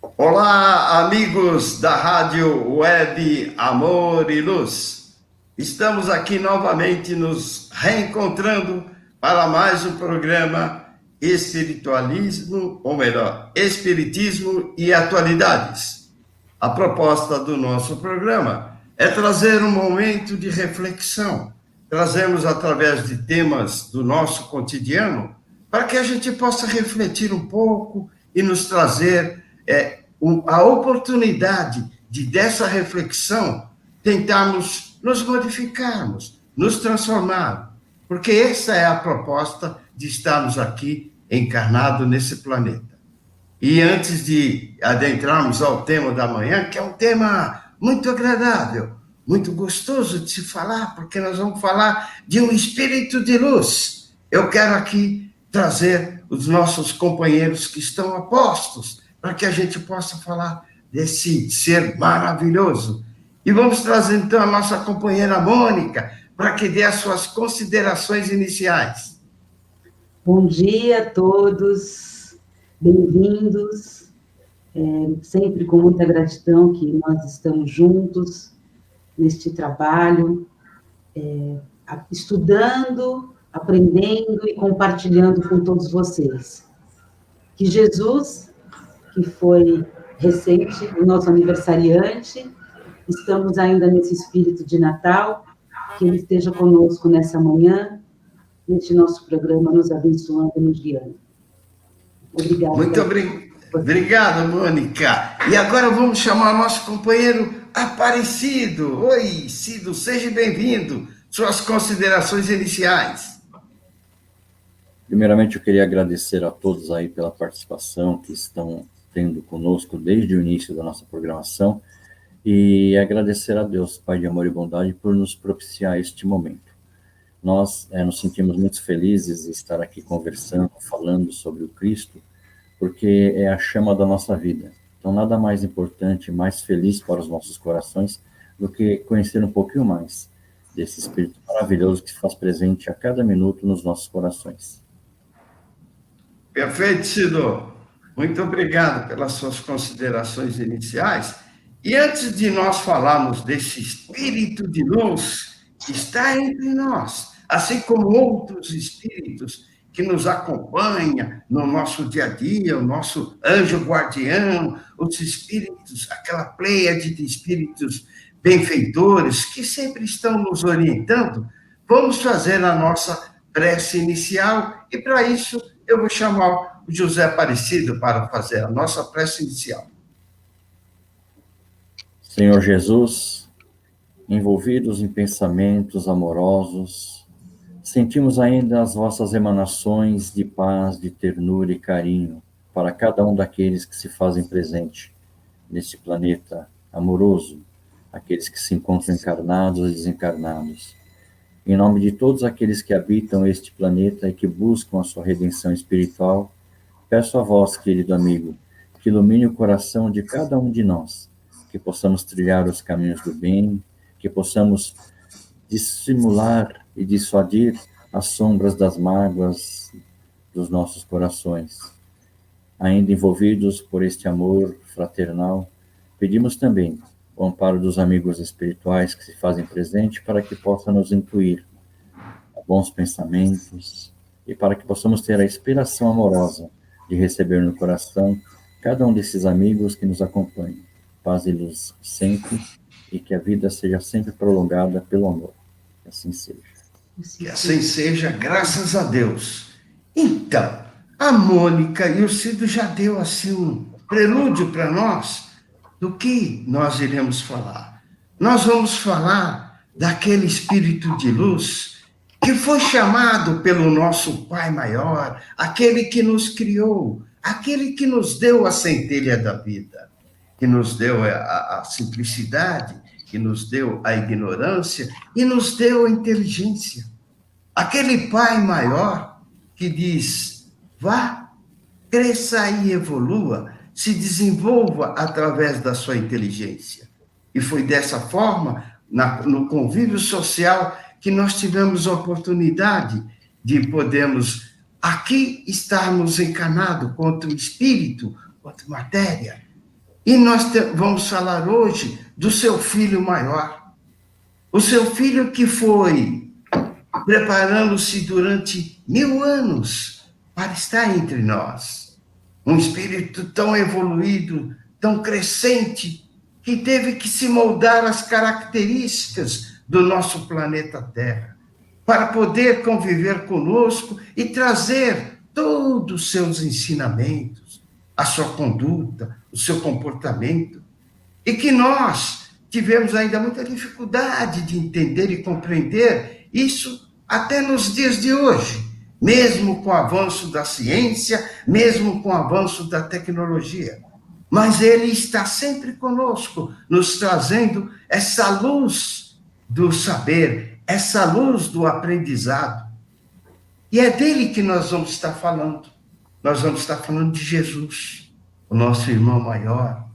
Olá, amigos da Rádio Web Amor e Luz. Estamos aqui novamente nos reencontrando para mais um programa Espiritualismo, ou melhor, Espiritismo e Atualidades. A proposta do nosso programa é trazer um momento de reflexão. Trazemos através de temas do nosso cotidiano para que a gente possa refletir um pouco e nos trazer a oportunidade de, dessa reflexão, tentarmos nos modificarmos, nos transformar, porque essa é a proposta de estarmos aqui encarnados nesse planeta. E antes de adentrarmos ao tema da manhã, que é um tema muito agradável, muito gostoso de se falar, porque nós vamos falar de um espírito de luz. Eu quero aqui trazer os nossos companheiros que estão a postos, para que a gente possa falar desse ser maravilhoso. E vamos trazer então a nossa companheira Mônica, para que dê as suas considerações iniciais. Bom dia a todos, bem-vindos. Sempre com muita gratidão que nós estamos juntos neste trabalho, estudando, aprendendo e compartilhando com todos vocês. Que Jesus, que foi recente, o nosso aniversariante, estamos ainda nesse espírito de Natal, que Ele esteja conosco nessa manhã, neste nosso programa, nos abençoando e nos guiando. Obrigada. Muito obrigado, Mônica. E agora vamos chamar o nosso companheiro Aparecido. Oi, Cido, seja bem-vindo. Suas considerações iniciais. Primeiramente, eu queria agradecer a todos aí pela participação que estão tendo conosco desde o início da nossa programação e agradecer a Deus, Pai de amor e bondade, por nos propiciar este momento. Nós nos sentimos muito felizes de estar aqui conversando, falando sobre o Cristo, porque é a chama da nossa vida. Então, nada mais importante, mais feliz para os nossos corações do que conhecer um pouquinho mais desse Espírito maravilhoso que se faz presente a cada minuto nos nossos corações. Perfeito, Cido. Muito obrigado pelas suas considerações iniciais. E antes de nós falarmos desse Espírito de luz que está entre nós, assim como outros espíritos que nos acompanham no nosso dia a dia, o nosso anjo guardião, os espíritos, aquela pleiade de espíritos benfeitores que sempre estão nos orientando, vamos fazer a nossa prece inicial e, para isso, eu vou chamar o José Aparecido para fazer a nossa prece inicial. Senhor Jesus, envolvidos em pensamentos amorosos, sentimos ainda as vossas emanações de paz, de ternura e carinho para cada um daqueles que se fazem presente neste planeta amoroso, aqueles que se encontram encarnados e desencarnados. Em nome de todos aqueles que habitam este planeta e que buscam a sua redenção espiritual, peço a vós, querido amigo, que ilumine o coração de cada um de nós, que possamos trilhar os caminhos do bem, que possamos dissimular e dissuadir as sombras das mágoas dos nossos corações. Ainda envolvidos por este amor fraternal, pedimos também o amparo dos amigos espirituais que se fazem presente para que possam nos incluir a bons pensamentos e para que possamos ter a inspiração amorosa de receber no coração cada um desses amigos que nos acompanham. Paz e luz sempre, e que a vida seja sempre prolongada pelo amor. Que assim seja. Que assim seja, graças a Deus. Então, a Mônica e o Cido já deu assim um prelúdio para nós do que nós iremos falar. Nós vamos falar daquele espírito de luz que foi chamado pelo nosso Pai Maior, aquele que nos criou, aquele que nos deu a centelha da vida, que nos deu a simplicidade, que nos deu a ignorância e nos deu a inteligência. Aquele Pai Maior que diz, vá, cresça e evolua, se desenvolva através da sua inteligência. E foi dessa forma, no convívio social, que nós tivemos a oportunidade de podermos aqui estarmos encarnados contra o espírito, contra a matéria, E nós vamos falar hoje do seu filho maior. O seu filho que foi preparando-se durante 1000 anos para estar entre nós. Um espírito tão evoluído, tão crescente, que teve que se moldar às características do nosso planeta Terra, para poder conviver conosco e trazer todos os seus ensinamentos, a sua conduta, o seu comportamento, e que nós tivemos ainda muita dificuldade de entender e compreender isso até nos dias de hoje, mesmo com o avanço da ciência, mesmo com o avanço da tecnologia. Mas ele está sempre conosco, nos trazendo essa luz do saber, essa luz do aprendizado. E é dele que nós vamos estar falando. Nós vamos estar falando de Jesus, o nosso irmão maior,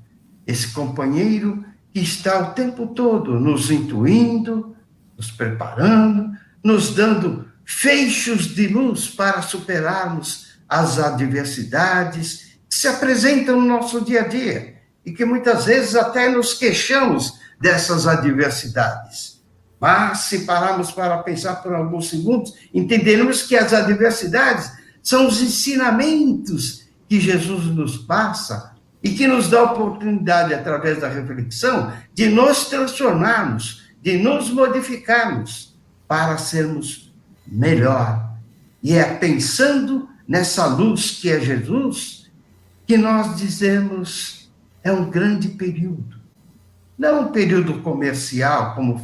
esse companheiro que está o tempo todo nos intuindo, nos preparando, nos dando feixes de luz para superarmos as adversidades que se apresentam no nosso dia a dia e que muitas vezes até nos queixamos dessas adversidades. Mas se pararmos para pensar por alguns segundos, entenderemos que as adversidades são os ensinamentos que Jesus nos passa e que nos dá a oportunidade, através da reflexão, de nos transformarmos, de nos modificarmos para sermos melhor. E é pensando nessa luz que é Jesus que nós dizemos é um grande período. Não um período comercial, como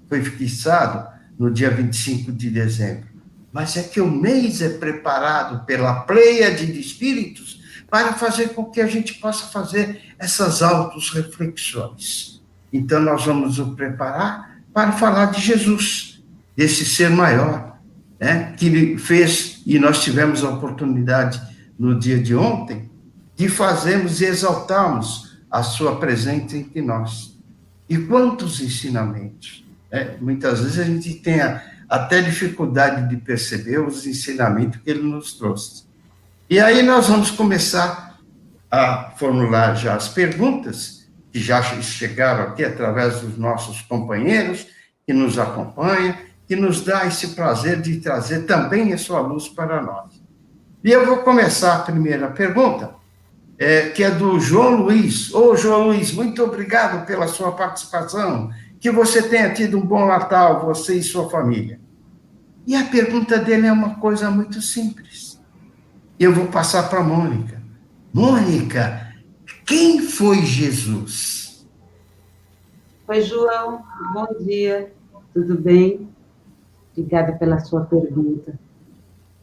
foi fixado no dia 25 de dezembro, mas é que o mês é preparado pela pleiade de espíritos para fazer com que a gente possa fazer essas autorreflexões. Então, nós vamos nos preparar para falar de Jesus, desse ser maior, né, que ele fez, e nós tivemos a oportunidade no dia de ontem, de fazermos e exaltarmos a sua presença entre nós. E quantos ensinamentos! Muitas vezes a gente tem até dificuldade de perceber os ensinamentos que ele nos trouxe. E aí nós vamos começar a formular já as perguntas, que já chegaram aqui através dos nossos companheiros, que nos acompanham, que nos dá esse prazer de trazer também a sua luz para nós. E eu vou começar a primeira pergunta, que é do João Luiz. Ô, João Luiz, muito obrigado pela sua participação, que você tenha tido um bom Natal, você e sua família. E a pergunta dele é uma coisa muito simples. Eu vou passar para a Mônica. Mônica, quem foi Jesus? Oi, João, bom dia, tudo bem? Obrigada pela sua pergunta.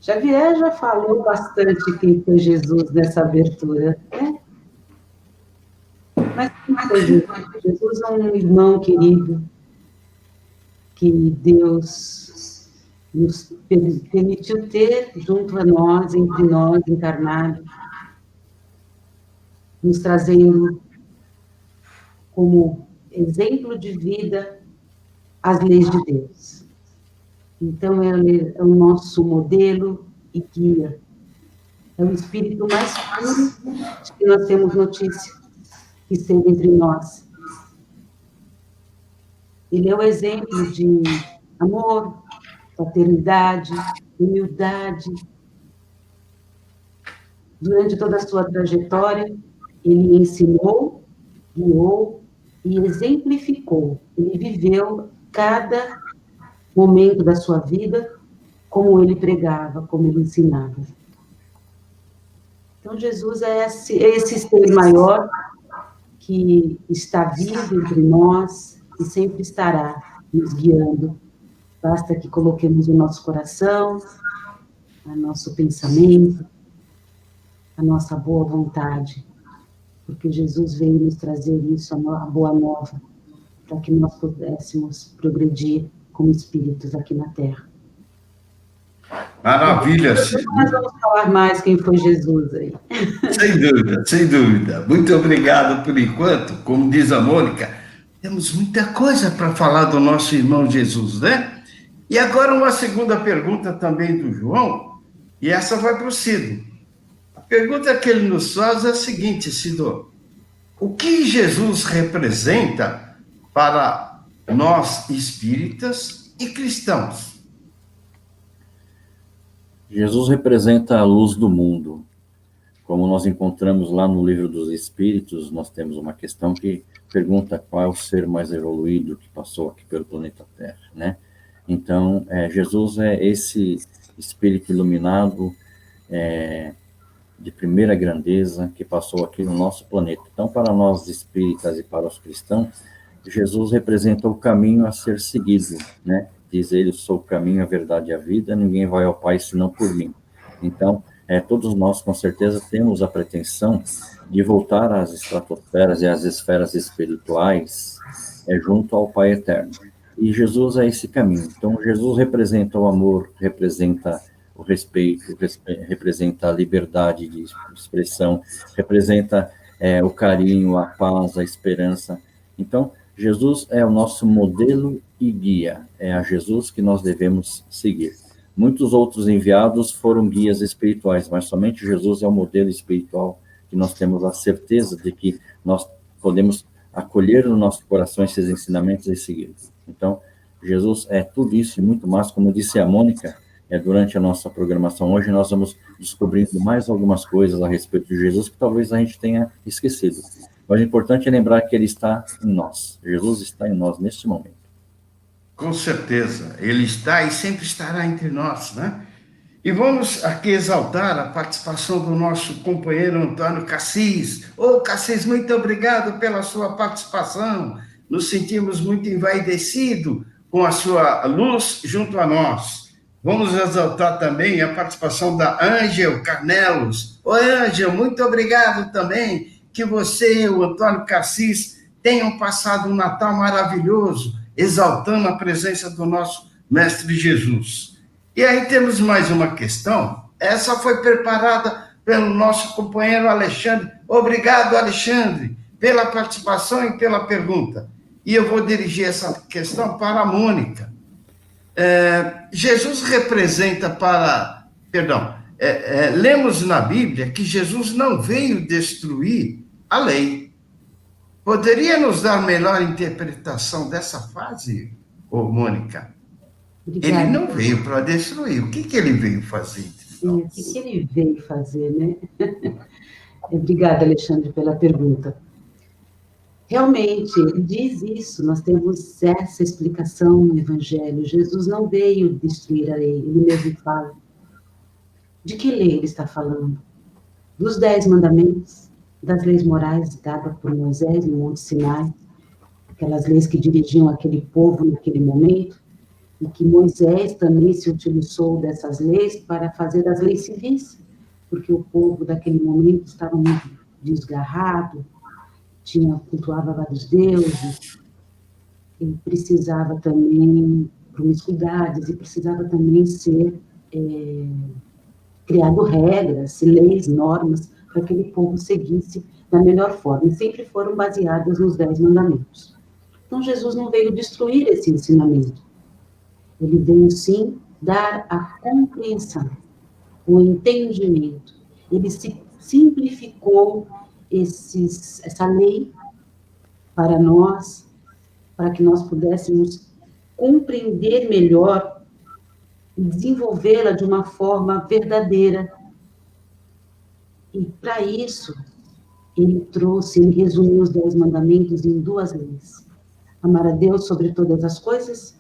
Xavier já falou bastante quem foi Jesus nessa abertura, né? Mas quem foi Jesus? Jesus é um irmão querido que Deus nos permitiu ter junto a nós, entre nós, encarnado, nos trazendo como exemplo de vida as leis de Deus. Então, ele é o nosso modelo e guia. É o espírito mais puro de que nós temos notícia, que esteve entre nós. Ele é o exemplo de amor, fraternidade, humildade. Durante toda a sua trajetória, ele ensinou, guiou e exemplificou. Ele viveu cada momento da sua vida como ele pregava, como ele ensinava. Então, Jesus é esse ser maior que está vivo entre nós e sempre estará nos guiando. Basta que coloquemos o nosso coração, o nosso pensamento, a nossa boa vontade, porque Jesus veio nos trazer isso, a boa nova, para que nós pudéssemos progredir como espíritos aqui na Terra. Maravilha, Cida. Nós vamos falar mais quem foi Jesus aí. Sem dúvida, sem dúvida. Muito obrigado por enquanto. Como diz a Mônica, temos muita coisa para falar do nosso irmão Jesus, né? E agora uma segunda pergunta também do João, e essa vai para o Cido. A pergunta que ele nos faz é a seguinte, Cido. o que Jesus representa para nós espíritas e cristãos? Jesus representa a luz do mundo. Como nós encontramos lá no Livro dos Espíritos, nós temos uma questão que pergunta qual é o ser mais evoluído que passou aqui pelo planeta Terra, né? Então, Jesus é esse espírito iluminado, de primeira grandeza, que passou aqui no nosso planeta. Então, para nós espíritas e para os cristãos, Jesus representa o caminho a ser seguido, né? Diz ele, sou o caminho, a verdade e a vida, ninguém vai ao Pai senão por mim. Então, todos nós, com certeza, temos a pretensão de voltar às estratosferas e às esferas espirituais, junto ao Pai Eterno. E Jesus é esse caminho. Então, Jesus representa o amor, representa o respeito, representa a liberdade de expressão, representa o carinho, a paz, a esperança. Então, Jesus é o nosso modelo e guia, é a Jesus que nós devemos seguir. Muitos outros enviados foram guias espirituais, mas somente Jesus é o modelo espiritual que nós temos a certeza de que nós podemos acolher no nosso coração esses ensinamentos e seguir. Então, Jesus é tudo isso e muito mais, como disse a Mônica, durante a nossa programação hoje, nós vamos descobrindo mais algumas coisas a respeito de Jesus que talvez a gente tenha esquecido. Mas o importante é lembrar que ele está em nós. Jesus está em nós neste momento. Com certeza, ele está e sempre estará entre nós, né? E vamos aqui exaltar a participação do nosso companheiro Antônio Cassis. Ô, Cassis, muito obrigado pela sua participação. Nos sentimos muito envaidecidos com a sua luz junto a nós. Vamos exaltar também a participação da Ângel Carnelos. Ô, Ângel, muito obrigado também. Que você e o Antônio Cassis tenham passado um Natal maravilhoso, exaltando a presença do nosso Mestre Jesus. E aí temos mais uma questão. Essa foi preparada pelo nosso companheiro Alexandre. Obrigado, Alexandre, pela participação e pela pergunta. E eu vou dirigir essa questão para a Mônica. Jesus representa lemos na Bíblia que Jesus não veio destruir a lei. Poderia nos dar melhor interpretação dessa frase, Mônica? Obrigada. Ele não veio para destruir. O que ele veio fazer? O que ele veio fazer, né? Obrigada, Alexandre, pela pergunta. Realmente, ele diz isso, nós temos essa explicação no Evangelho. Jesus não veio destruir a lei, ele mesmo fala. De que lei ele está falando? Dos 10 mandamentos, das leis morais dadas por Moisés no Monte Sinai, aquelas leis que dirigiam aquele povo naquele momento, e que Moisés também se utilizou dessas leis para fazer as leis civis, porque o povo daquele momento estava muito desgarrado, cultuava vários deuses, e precisava também promiscuidades, e precisava também ser criado regras, leis, normas, para que aquele povo seguisse da melhor forma, e sempre foram baseadas nos 10 mandamentos. Então, Jesus não veio destruir esse ensinamento, ele veio, sim, dar a compreensão, o entendimento, ele simplificou essa lei para nós, para que nós pudéssemos compreender melhor e desenvolvê-la de uma forma verdadeira. E, para isso, ele resumiu os 10 mandamentos em 2 leis. Amar a Deus sobre todas as coisas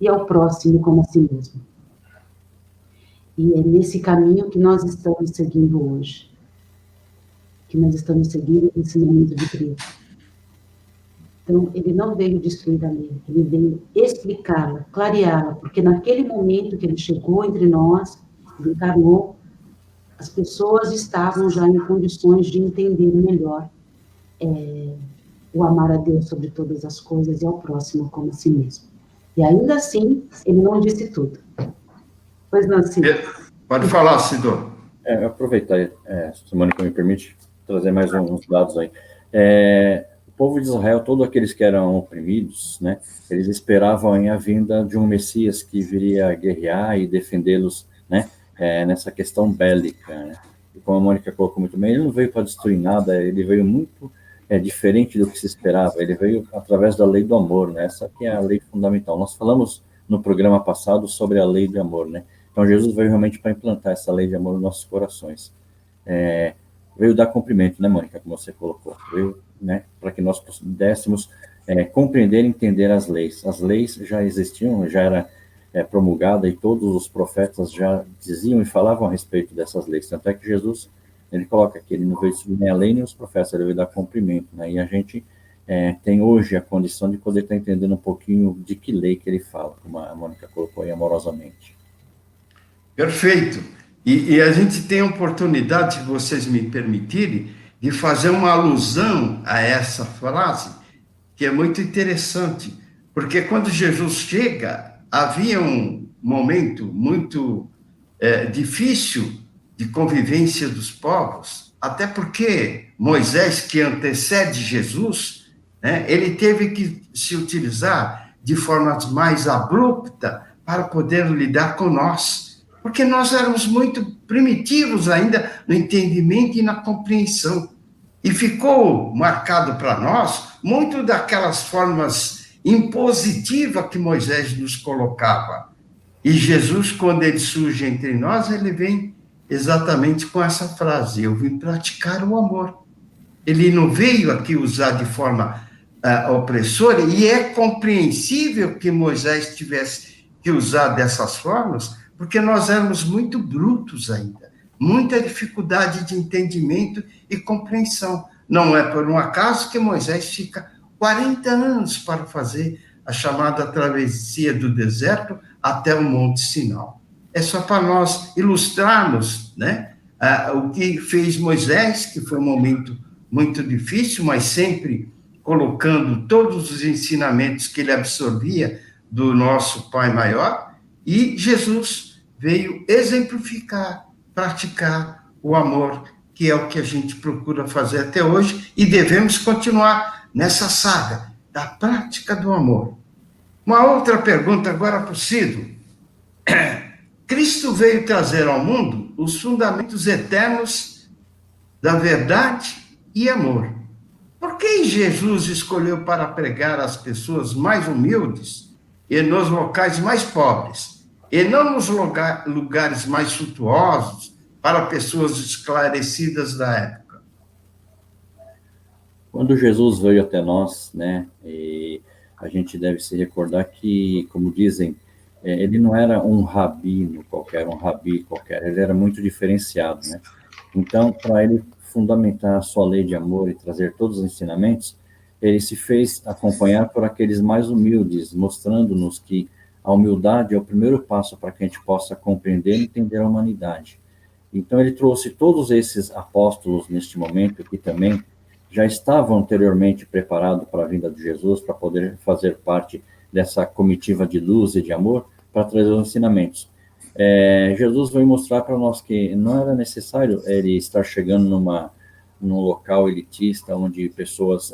e ao próximo como a si mesmo. E é nesse caminho que nós estamos seguindo hoje. Que nós estamos seguindo o ensinamento de Cristo. Então, ele não veio destruir a lei, ele veio explicá-la, clareá-la, porque naquele momento que ele chegou entre nós, ele encarnou, as pessoas estavam já em condições de entender melhor o amar a Deus sobre todas as coisas e ao próximo como a si mesmo. E ainda assim, ele não disse tudo. Pois não, Cid? Pode falar, Cido. Aproveitar, se a Mônica me permite, trazer mais uns dados aí. O povo de Israel, todos aqueles que eram oprimidos, né, eles esperavam a vinda de um Messias que viria guerrear e defendê-los, né, nessa questão bélica, né? E como a Mônica colocou muito bem, ele não veio para destruir nada, ele veio muito é diferente do que se esperava. Ele veio através da lei do amor, né? Essa que é a lei fundamental. Nós falamos no programa passado sobre a lei do amor, né? Então, Jesus veio realmente para implantar essa lei de amor nos nossos corações. Veio dar cumprimento, né, Mônica, como você colocou. Veio, né, para que nós pudéssemos compreender e entender as leis. As leis já existiam, já era promulgada, e todos os profetas já diziam e falavam a respeito dessas leis. Tanto é que Jesus, ele coloca que ele não veio subir nem a lei nem os profetas, ele veio dar cumprimento, né? E a gente tem hoje a condição de poder estar entendendo um pouquinho de que lei que ele fala, como a Mônica colocou aí amorosamente. Perfeito. E a gente tem a oportunidade, se vocês me permitirem, de fazer uma alusão a essa frase, que é muito interessante, porque quando Jesus chega, havia um momento muito difícil de convivência dos povos, até porque Moisés, que antecede Jesus, né, ele teve que se utilizar de forma mais abrupta para poder lidar com nós, porque nós éramos muito primitivos ainda no entendimento e na compreensão. E ficou marcado para nós muito daquelas formas impositivas que Moisés nos colocava. E Jesus, quando ele surge entre nós, ele vem exatamente com essa frase: eu vim praticar o amor. Ele não veio aqui usar de forma opressora, e é compreensível que Moisés tivesse que usar dessas formas, porque nós éramos muito brutos ainda, muita dificuldade de entendimento e compreensão. Não é por um acaso que Moisés fica 40 anos para fazer a chamada travessia do deserto até o Monte Sinai. É só para nós ilustrarmos, né, o que fez Moisés, que foi um momento muito difícil, mas sempre colocando todos os ensinamentos que ele absorvia do nosso Pai Maior, e Jesus veio exemplificar, praticar o amor, que é o que a gente procura fazer até hoje, e devemos continuar nessa saga da prática do amor. Uma outra pergunta agora para o Cido. Cristo veio trazer ao mundo os fundamentos eternos da verdade e amor. Por que Jesus escolheu para pregar às pessoas mais humildes e nos locais mais pobres, e não nos lugares mais suntuosos para pessoas esclarecidas da época? Quando Jesus veio até nós, né, e a gente deve se recordar que, como dizem, ele não era um rabino qualquer, um rabi qualquer, ele era muito diferenciado, né? Então, para ele fundamentar a sua lei de amor e trazer todos os ensinamentos, ele se fez acompanhar por aqueles mais humildes, mostrando-nos que a humildade é o primeiro passo para que a gente possa compreender e entender a humanidade. Então, ele trouxe todos esses apóstolos neste momento, que também já estavam anteriormente preparados para a vinda de Jesus, para poder fazer parte dessa comitiva de luz e de amor, para trazer os ensinamentos. Jesus veio mostrar para nós que não era necessário ele estar chegando num local elitista, onde pessoas,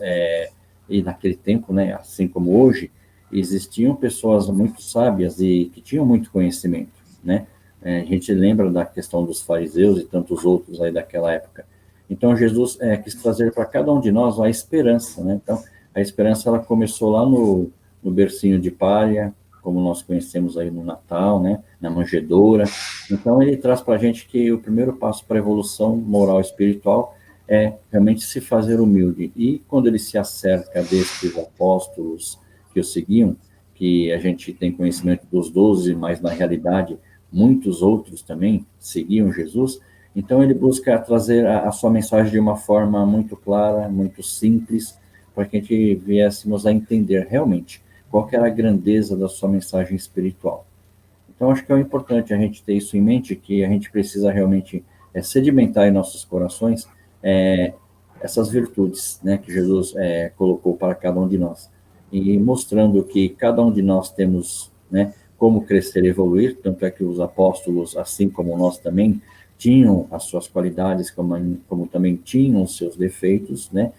e naquele tempo, né, assim como hoje, existiam pessoas muito sábias e que tinham muito conhecimento, né? A gente lembra da questão dos fariseus e tantos outros aí daquela época. Então, Jesus quis trazer para cada um de nós a esperança, né? Então, a esperança, ela começou lá no bercinho de palha, como nós conhecemos aí no Natal, né, na manjedoura. Então, ele traz para a gente que o primeiro passo para a evolução moral e espiritual é realmente se fazer humilde. E quando ele se acerca desses apóstolos que o seguiam, que a gente tem conhecimento dos 12, mas na realidade muitos outros também seguiam Jesus, então ele busca trazer a sua mensagem de uma forma muito clara, muito simples, para que a gente viéssemos a entender realmente qual que era a grandeza da sua mensagem espiritual. Então, acho que é importante a gente ter isso em mente, que a gente precisa realmente sedimentar em nossos corações essas virtudes, né, que Jesus colocou para cada um de nós. E mostrando que cada um de nós temos, né, como crescer e evoluir, tanto é que os apóstolos, assim como nós também, tinham as suas qualidades, como também tinham os seus defeitos, né?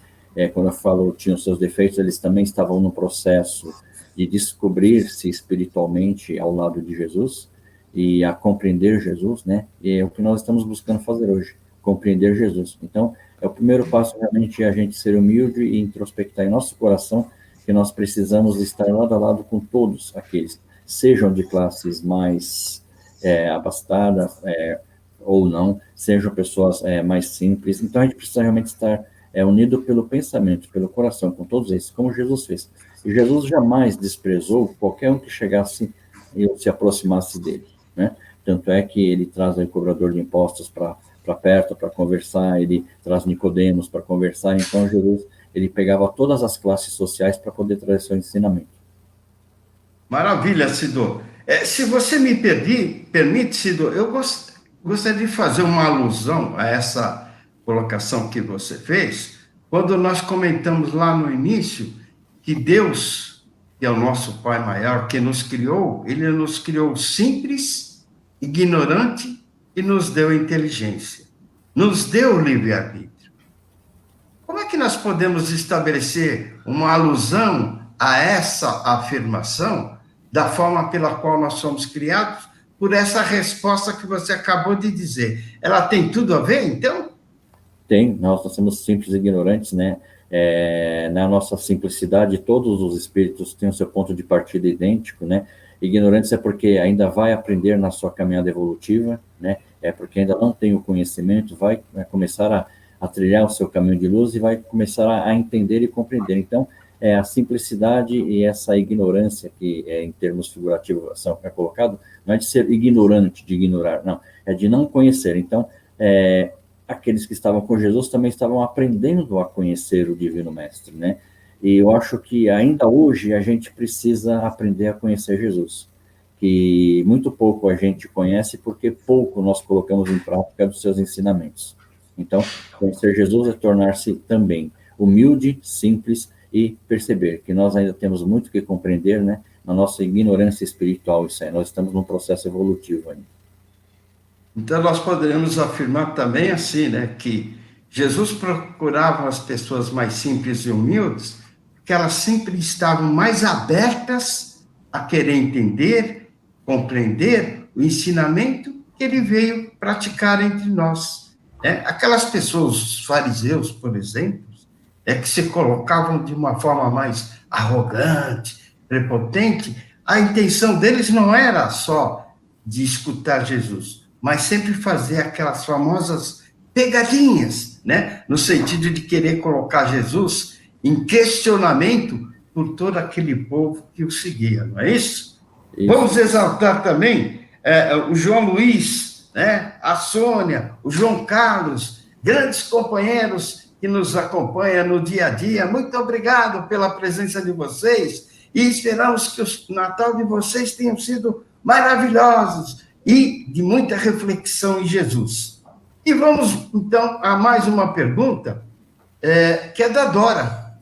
Quando eu falo tinham os seus defeitos, eles também estavam no processo de descobrir-se espiritualmente ao lado de Jesus e a compreender Jesus, né? E é o que nós estamos buscando fazer hoje, compreender Jesus. Então, o primeiro passo realmente é a gente ser humilde e introspectar em nosso coração que nós precisamos estar lado a lado com todos aqueles, sejam de classes mais abastadas ou não, sejam pessoas mais simples. Então a gente precisa realmente estar unido pelo pensamento, pelo coração, com todos esses, como Jesus fez. E Jesus jamais desprezou qualquer um que chegasse e se aproximasse dele, né? Tanto é que ele traz o cobrador de impostos para perto, para conversar, ele traz Nicodemos para conversar. Então Jesus, ele pegava todas as classes sociais para poder trazer seu ensinamento. Maravilha, Cido. Se você me permite, Cido, eu gostaria de fazer uma alusão a essa colocação que você fez, quando nós comentamos lá no início que Deus, que é o nosso Pai maior, que nos criou, ele nos criou simples, ignorante e nos deu inteligência, nos deu livre-arbítrio. Como é que nós podemos estabelecer uma alusão a essa afirmação da forma pela qual nós somos criados, por essa resposta que você acabou de dizer? Ela tem tudo a ver, então? Tem, nós somos simples e ignorantes, né? Na nossa simplicidade, todos os espíritos têm o seu ponto de partida idêntico, né? Ignorância é porque ainda vai aprender na sua caminhada evolutiva, né? É porque ainda não tem o conhecimento, vai começar a trilhar o seu caminho de luz e vai começar a entender e compreender. Então, a simplicidade e essa ignorância que, em termos figurativos, é colocado, não é de ser ignorante, de ignorar, não, é de não conhecer. Então, aqueles que estavam com Jesus também estavam aprendendo a conhecer o Divino Mestre, né? E eu acho que ainda hoje a gente precisa aprender a conhecer Jesus, que muito pouco a gente conhece porque pouco nós colocamos em prática dos seus ensinamentos. Então, conhecer Jesus é tornar-se também humilde, simples e perceber que nós ainda temos muito que compreender, né? Na nossa ignorância espiritual, isso aí, nós estamos num processo evolutivo ainda. Então, nós poderíamos afirmar também assim, né, que Jesus procurava as pessoas mais simples e humildes, porque elas sempre estavam mais abertas a querer entender, compreender o ensinamento que ele veio praticar entre nós. Aquelas pessoas, os fariseus, por exemplo, que se colocavam de uma forma mais arrogante, prepotente, a intenção deles não era só de escutar Jesus, mas sempre fazer aquelas famosas pegadinhas, né? No sentido de querer colocar Jesus em questionamento por todo aquele povo que o seguia, não é isso? Vamos exaltar também o João Luiz, né? A Sônia, o João Carlos, grandes companheiros que nos acompanham no dia a dia. Muito obrigado pela presença de vocês e esperamos que o Natal de vocês tenham sido maravilhosos e de muita reflexão em Jesus. E vamos, então, a mais uma pergunta, que é da Dora.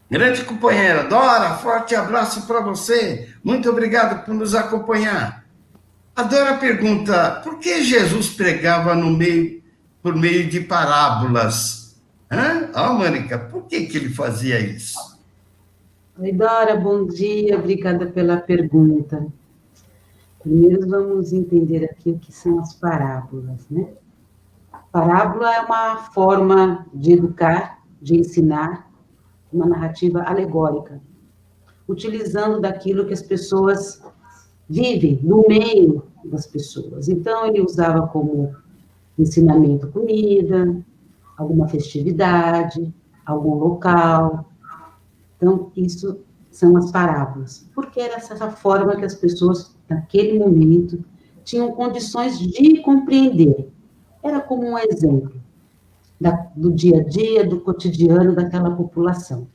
Grande companheira. Dora, forte abraço para você. Muito obrigado por nos acompanhar. A Dora pergunta, por que Jesus pregava por meio de parábolas? Mônica, por que ele fazia isso? Oi, Dora, bom dia. Obrigada pela pergunta. Primeiro vamos entender aqui o que são as parábolas, né? Parábola é uma forma de educar, de ensinar, uma narrativa alegórica, utilizando daquilo que as pessoas vivem, no meio das pessoas. Então, ele usava como ensinamento comida, alguma festividade, algum local. Então, isso são as parábolas, porque era essa forma que as pessoas, naquele momento, tinham condições de compreender. Era como um exemplo do dia a dia, do cotidiano daquela população.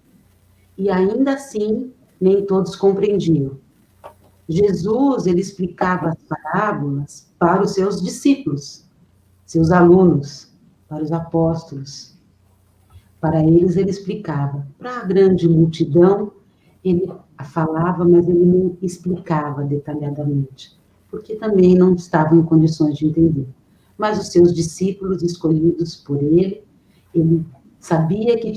E ainda assim, nem todos compreendiam. Jesus, ele explicava as parábolas para os seus discípulos, seus alunos, para os apóstolos. Para eles, ele explicava. Para a grande multidão, ele falava, mas ele não explicava detalhadamente, porque também não estavam em condições de entender. Mas os seus discípulos, escolhidos por ele sabia que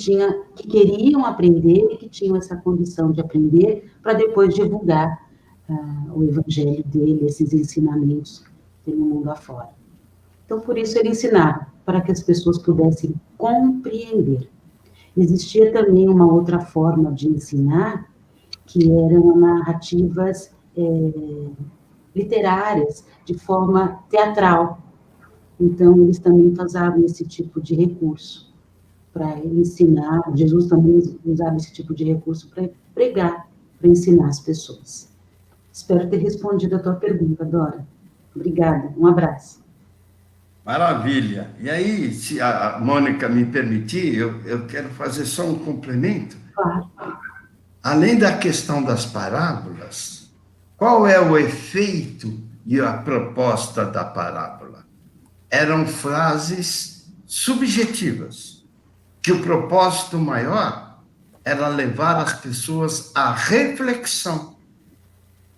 queriam aprender e que tinham essa condição de aprender para depois divulgar o evangelho dele, esses ensinamentos pelo mundo afora. Então, por isso ele ensinava, para que as pessoas pudessem compreender. Existia também uma outra forma de ensinar, que eram narrativas literárias, de forma teatral. Então, eles também usavam esse tipo de recurso para ensinar. Jesus também usava esse tipo de recurso para pregar, para ensinar as pessoas. Espero ter respondido a tua pergunta, Dora. Obrigada, um abraço. Maravilha. E aí, se a Mônica me permitir, eu quero fazer só um complemento. Claro. Além da questão das parábolas, qual é o efeito e a proposta da parábola? Eram frases subjetivas, que o propósito maior era levar as pessoas à reflexão.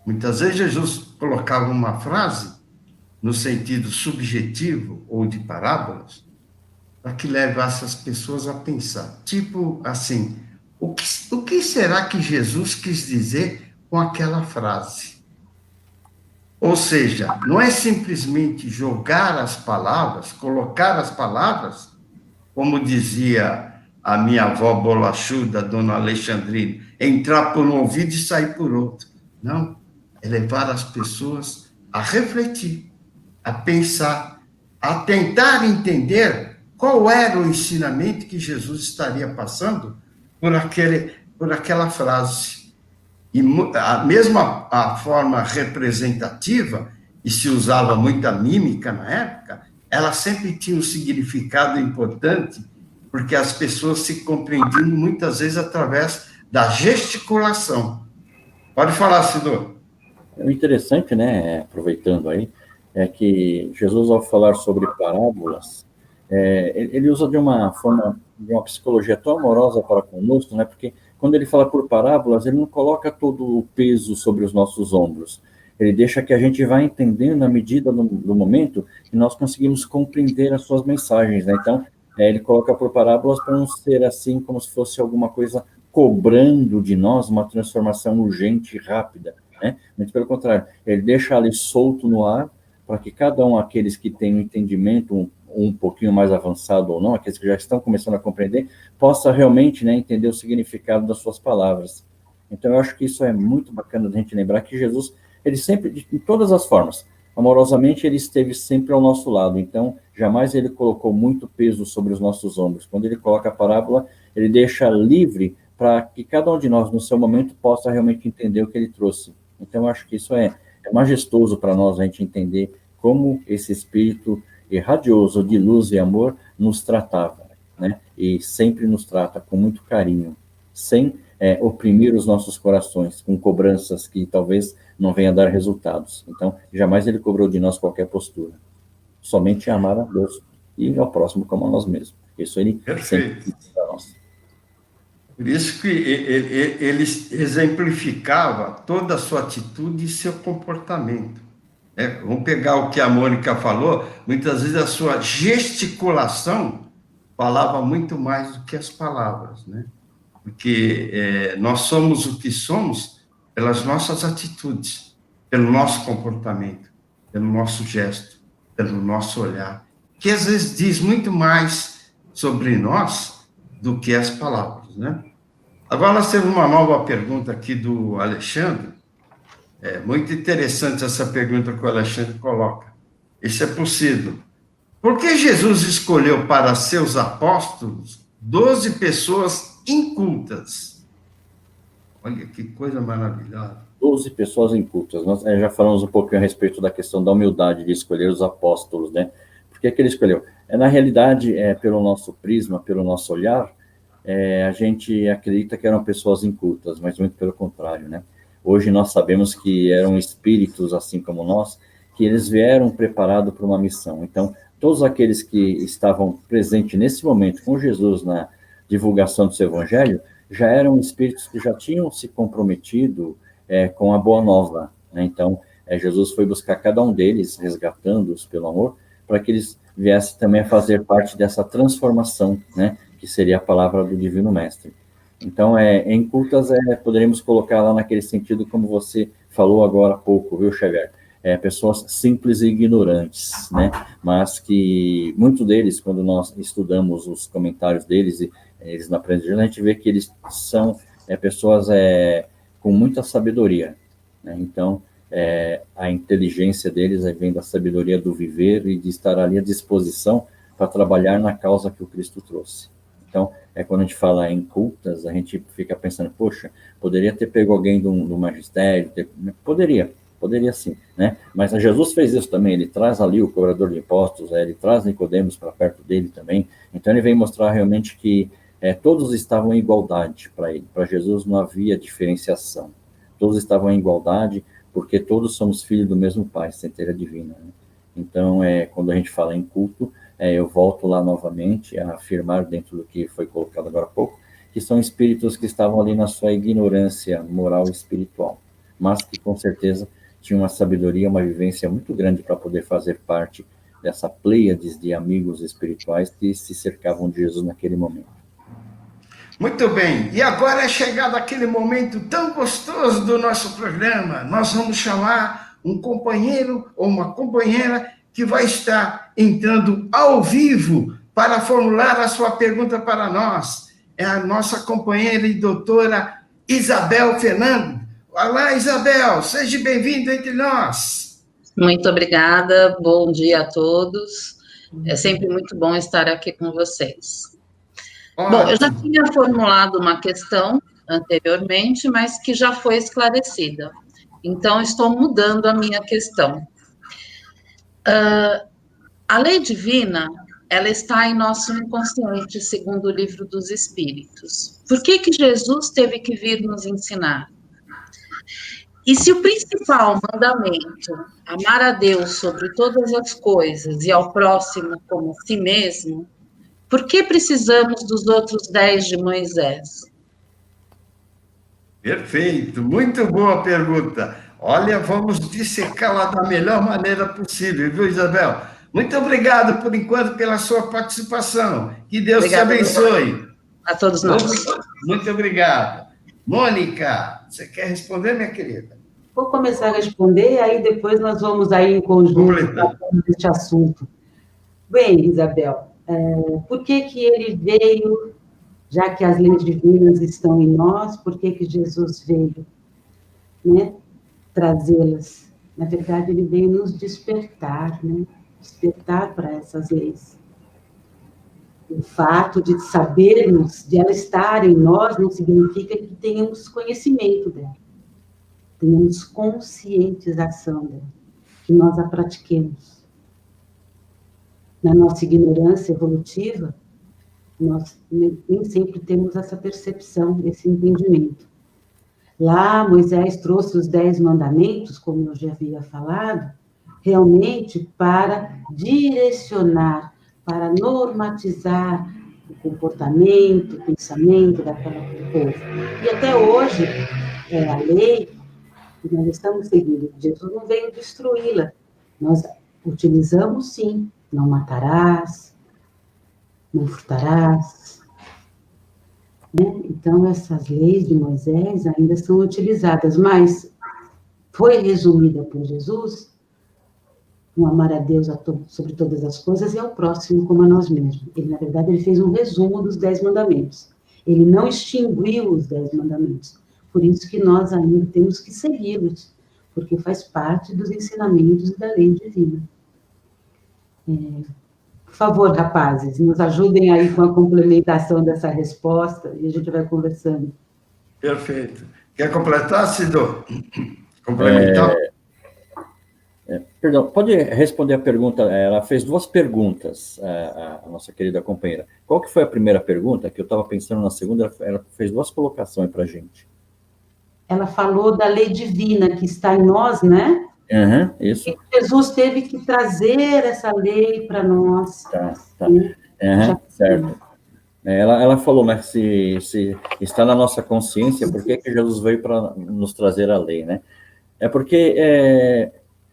Muitas vezes Jesus colocava uma frase no sentido subjetivo ou de parábolas, para que levasse as pessoas a pensar. Tipo assim, o que será que Jesus quis dizer com aquela frase? Ou seja, não é simplesmente jogar as palavras, colocar as palavras, como dizia a minha avó bolachuda, dona Alexandrine, entrar por um ouvido e sair por outro. Não, é levar as pessoas a refletir, a pensar, a tentar entender qual era o ensinamento que Jesus estaria passando por aquela frase. E a mesma a forma representativa, e se usava muita mímica na época, ela sempre tinha um significado importante, porque as pessoas se compreendiam muitas vezes através da gesticulação. Pode falar, Sidor. O interessante, né, aproveitando aí, é que Jesus, ao falar sobre parábolas, ele usa de uma forma, de uma psicologia tão amorosa para conosco, né, porque quando ele fala por parábolas, ele não coloca todo o peso sobre os nossos ombros. Ele deixa que a gente vá entendendo na medida do momento que nós conseguimos compreender as suas mensagens, né? Então, ele coloca por parábolas para não ser assim como se fosse alguma coisa cobrando de nós uma transformação urgente e rápida, né? Muito pelo contrário, ele deixa ali solto no ar para que cada um, aqueles que têm um entendimento um pouquinho mais avançado ou não, aqueles que já estão começando a compreender, possa realmente, né, entender o significado das suas palavras. Então, eu acho que isso é muito bacana da gente lembrar que Jesus, ele sempre, de todas as formas, amorosamente, ele esteve sempre ao nosso lado. Então, jamais ele colocou muito peso sobre os nossos ombros. Quando ele coloca a parábola, ele deixa livre para que cada um de nós, no seu momento, possa realmente entender o que ele trouxe. Então, eu acho que isso é majestoso para nós, a gente entender como esse espírito radioso de luz e amor nos tratava, né? E sempre nos trata com muito carinho, sem oprimir os nossos corações, com cobranças que talvez não venham a dar resultados. Então, jamais ele cobrou de nós qualquer postura. Somente amar a Deus e ao próximo como a nós mesmos. Isso ele sempre disse para nós. Por isso que ele exemplificava toda a sua atitude e seu comportamento. Vamos pegar o que a Mônica falou, muitas vezes a sua gesticulação falava muito mais do que as palavras, né? Porque nós somos o que somos pelas nossas atitudes, pelo nosso comportamento, pelo nosso gesto, pelo nosso olhar, que às vezes diz muito mais sobre nós do que as palavras, né? Agora nós temos uma nova pergunta aqui do Alexandre. É muito interessante essa pergunta que o Alexandre coloca. Isso é possível. Por que Jesus escolheu para seus apóstolos 12 pessoas incultas? Olha que coisa maravilhosa. 12 pessoas incultas. Nós já falamos um pouquinho a respeito da questão da humildade de escolher os apóstolos, né? Por que ele escolheu? Na realidade, pelo nosso prisma, pelo nosso olhar, a gente acredita que eram pessoas incultas, mas muito pelo contrário, né? Hoje nós sabemos que eram espíritos, assim como nós, que eles vieram preparados para uma missão. Então, todos aqueles que estavam presentes nesse momento com Jesus na divulgação do seu evangelho, já eram espíritos que já tinham se comprometido com a boa nova, né? Então, Jesus foi buscar cada um deles, resgatando-os pelo amor, para que eles viessem também a fazer parte dessa transformação, né? Que seria a palavra do Divino Mestre. Então, incultas, poderíamos colocar lá naquele sentido, como você falou agora há pouco, viu, Xavier? pessoas simples e ignorantes, né? Mas que muitos deles, quando nós estudamos os comentários deles, eles na aprendizagem, a gente vê que eles são pessoas com muita sabedoria, né? Então, a inteligência deles vem da sabedoria do viver e de estar ali à disposição para trabalhar na causa que o Cristo trouxe. Então, quando a gente fala em cultas, a gente fica pensando, poxa, poderia ter pego alguém do magistério, poderia sim, né? Mas Jesus fez isso também, ele traz ali o cobrador de impostos, ele traz Nicodemos para perto dele também, então ele vem mostrar realmente que todos estavam em igualdade para ele, para Jesus não havia diferenciação, todos estavam em igualdade, porque todos somos filhos do mesmo Pai, centelha divina, né? Então, quando a gente fala em culto, eu volto lá novamente a afirmar dentro do que foi colocado agora há pouco, que são espíritos que estavam ali na sua ignorância moral e espiritual, mas que com certeza tinham uma sabedoria, uma vivência muito grande para poder fazer parte dessa pleiade de amigos espirituais que se cercavam de Jesus naquele momento. Muito bem, e agora é chegado aquele momento tão gostoso do nosso programa. Nós vamos chamar um companheiro ou uma companheira que vai estar entrando ao vivo para formular a sua pergunta para nós. É a nossa companheira e doutora Isabel Fernando. Olá, Isabel, seja bem-vinda entre nós. Muito obrigada, bom dia a todos. É sempre muito bom estar aqui com vocês. Ótimo. Bom, eu já tinha formulado uma questão anteriormente, mas que já foi esclarecida. Então, estou mudando a minha questão. A lei divina, ela está em nosso inconsciente, segundo o Livro dos Espíritos. Por que Jesus teve que vir nos ensinar? E se o principal mandamento, amar a Deus sobre todas as coisas e ao próximo como a si mesmo, por que precisamos dos outros 10 de Moisés? Perfeito, muito boa pergunta. Olha, vamos dissecá-la da melhor maneira possível, viu, Isabel? Muito obrigado, por enquanto, pela sua participação. Que Deus Obrigada, te abençoe. A todos nós. Muito obrigado. Mônica, você quer responder, minha querida? Vou começar a responder, aí depois nós vamos aí em conjunto neste assunto. Bem, Isabel, por que ele veio, já que as leis divinas estão em nós, por que Jesus veio, né, trazê-las? Na verdade, ele veio nos despertar, né? Despertar para essas leis. O fato de sabermos, de ela estar em nós, não significa que tenhamos conhecimento dela. Tenhamos conscientização dela, que nós a pratiquemos. Na nossa ignorância evolutiva, nós nem sempre temos essa percepção, esse entendimento. Lá, Moisés trouxe os 10 mandamentos, como eu já havia falado, realmente para direcionar, para normatizar o comportamento, o pensamento daquela coisa. E até hoje, a lei que nós estamos seguindo, Jesus não veio destruí-la. Nós utilizamos, sim, não matarás, não furtarás. Né? Então, essas leis de Moisés ainda são utilizadas, mas foi resumida por Jesus no amar a Deus sobre todas as coisas e ao próximo como a nós mesmos. Ele, na verdade, ele fez um resumo dos 10 mandamentos. Ele não extinguiu os 10 mandamentos. Por isso que nós ainda temos que segui-los, porque faz parte dos ensinamentos da lei divina. Por favor, rapazes, nos ajudem aí com a complementação dessa resposta e a gente vai conversando. Perfeito. Quer completar, Cido? Complementar? Perdão, pode responder a pergunta? Ela fez 2 perguntas, a nossa querida companheira. Qual que foi a primeira pergunta? Que eu estava pensando na segunda, ela fez 2 colocações para a gente. Ela falou da lei divina que está em nós, né? Isso. E Jesus teve que trazer essa lei para nós. Tá. Certo. Ela falou, né, se está na nossa consciência, por que Jesus veio para nos trazer a lei, né? É porque,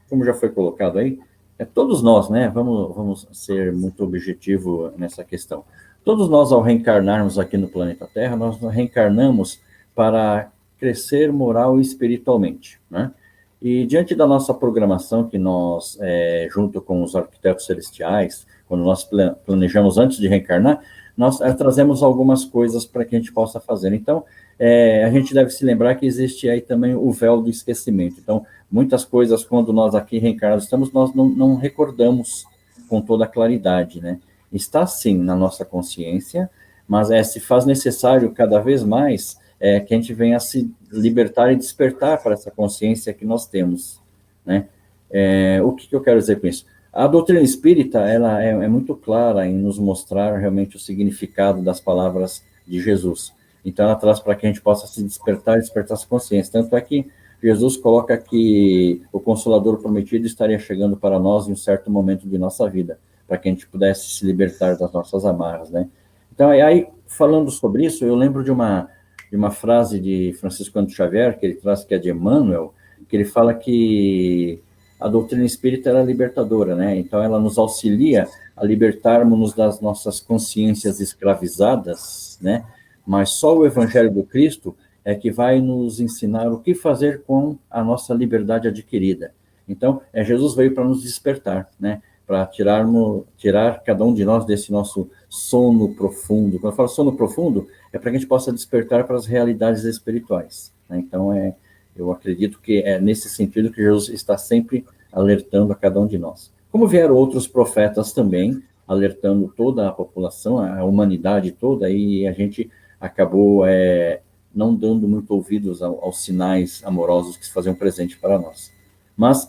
como já foi colocado aí, todos nós, né, vamos ser muito objetivo nessa questão. Todos nós, ao reencarnarmos aqui no planeta Terra, nós reencarnamos para crescer moral e espiritualmente, né? E diante da nossa programação, que nós, junto com os arquitetos celestiais, quando nós planejamos antes de reencarnar, nós trazemos algumas coisas para que a gente possa fazer. Então, a gente deve se lembrar que existe aí também o véu do esquecimento. Então, muitas coisas, quando nós aqui reencarnados estamos, nós não recordamos com toda a claridade, né? Está, sim, na nossa consciência, mas se faz necessário cada vez mais que a gente venha a se libertar e despertar para essa consciência que nós temos, né? O que eu quero dizer com isso? A doutrina espírita, ela é muito clara em nos mostrar realmente o significado das palavras de Jesus. Então, ela traz para que a gente possa se despertar essa consciência. Tanto é que Jesus coloca que o Consolador prometido estaria chegando para nós em um certo momento de nossa vida, para que a gente pudesse se libertar das nossas amarras, né? Então, aí, falando sobre isso, eu lembro de uma frase de Francisco Cândido Xavier, que ele traz, que é de Emmanuel, que ele fala que a doutrina espírita é libertadora, né? Então, ela nos auxilia a libertarmos-nos das nossas consciências escravizadas, né? Mas só o Evangelho do Cristo é que vai nos ensinar o que fazer com a nossa liberdade adquirida. Então, Jesus veio para nos despertar, né? Para tirar cada um de nós desse nosso sono profundo. Quando eu falo sono profundo, é para que a gente possa despertar para as realidades espirituais, né? Então, eu acredito que é nesse sentido que Jesus está sempre alertando a cada um de nós. Como vieram outros profetas também, alertando toda a população, a humanidade toda, e a gente acabou não dando muito ouvidos aos sinais amorosos que se faziam presente para nós. Mas,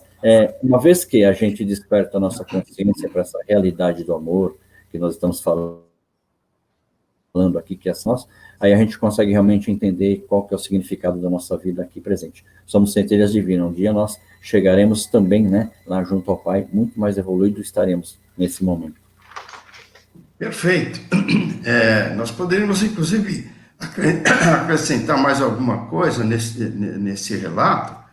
uma vez que a gente desperta a nossa consciência para essa realidade do amor, que nós estamos falando aqui, que é nós, aí a gente consegue realmente entender qual que é o significado da nossa vida aqui presente. Somos centelhas divinas. Um dia nós chegaremos também, né, lá junto ao Pai, muito mais evoluído estaremos nesse momento. Perfeito. Nós poderíamos, inclusive, acrescentar mais alguma coisa nesse relato,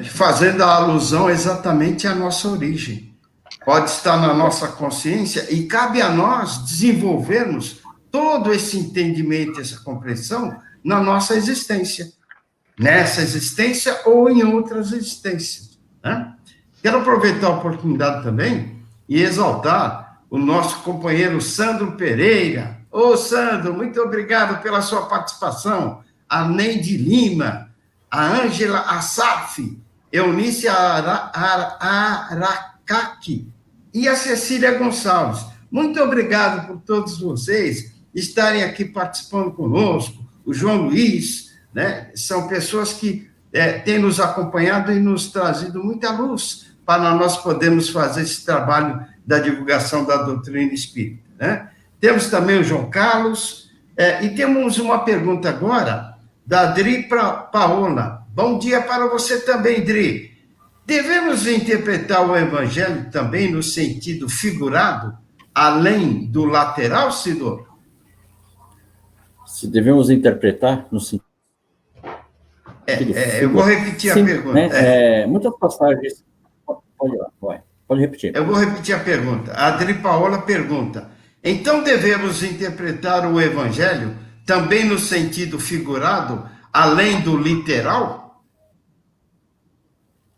fazendo a alusão exatamente à nossa origem. Pode estar na nossa consciência e cabe a nós desenvolvermos todo esse entendimento, essa compreensão na nossa existência, nessa existência ou em outras existências, né? Quero aproveitar a oportunidade também e exaltar o nosso companheiro Sandro Pereira. Ô, Sandro, muito obrigado pela sua participação. A Neide Lima, a Ângela Assaf, Eunice Aracaki e a Cecília Gonçalves. Muito obrigado por todos vocês estarem aqui participando conosco. O João Luiz, né? São pessoas que têm nos acompanhado e nos trazido muita luz para nós podermos fazer esse trabalho da divulgação da doutrina espírita, né? Temos também o João Carlos, e temos uma pergunta agora da Dri Paola. Bom dia para você também, Dri. Devemos interpretar o Evangelho também no sentido figurado, além do lateral, Sidor? Se devemos interpretar no sentido... eu vou repetir a pergunta. Né? Muitas passagens... Pode repetir. Eu vou repetir a pergunta. A Adri Paola pergunta: então devemos interpretar o Evangelho também no sentido figurado, além do literal?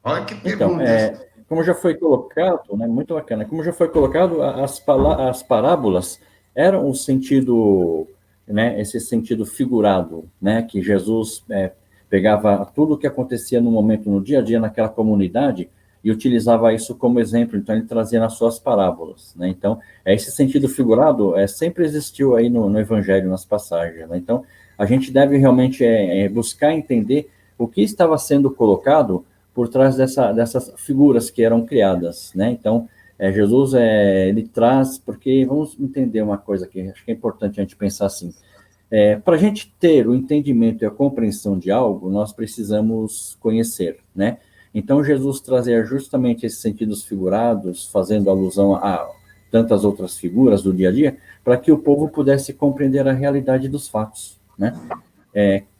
Olha que pergunta. Então, como já foi colocado, né, muito bacana, como já foi colocado, as parábolas eram o sentido, né, esse sentido figurado, né, que Jesus pegava tudo o que acontecia no momento, no dia a dia, naquela comunidade, e utilizava isso como exemplo, então ele trazia nas suas parábolas, né? Então, esse sentido figurado sempre existiu aí no Evangelho, nas passagens, né? Então, a gente deve realmente buscar entender o que estava sendo colocado por trás dessas figuras que eram criadas, né? Então, Jesus, ele traz, porque vamos entender uma coisa aqui, acho que é importante a gente pensar assim, para a gente ter o entendimento e a compreensão de algo, nós precisamos conhecer, né? Então, Jesus trazia justamente esses sentidos figurados, fazendo alusão a tantas outras figuras do dia a dia, para que o povo pudesse compreender a realidade dos fatos, né?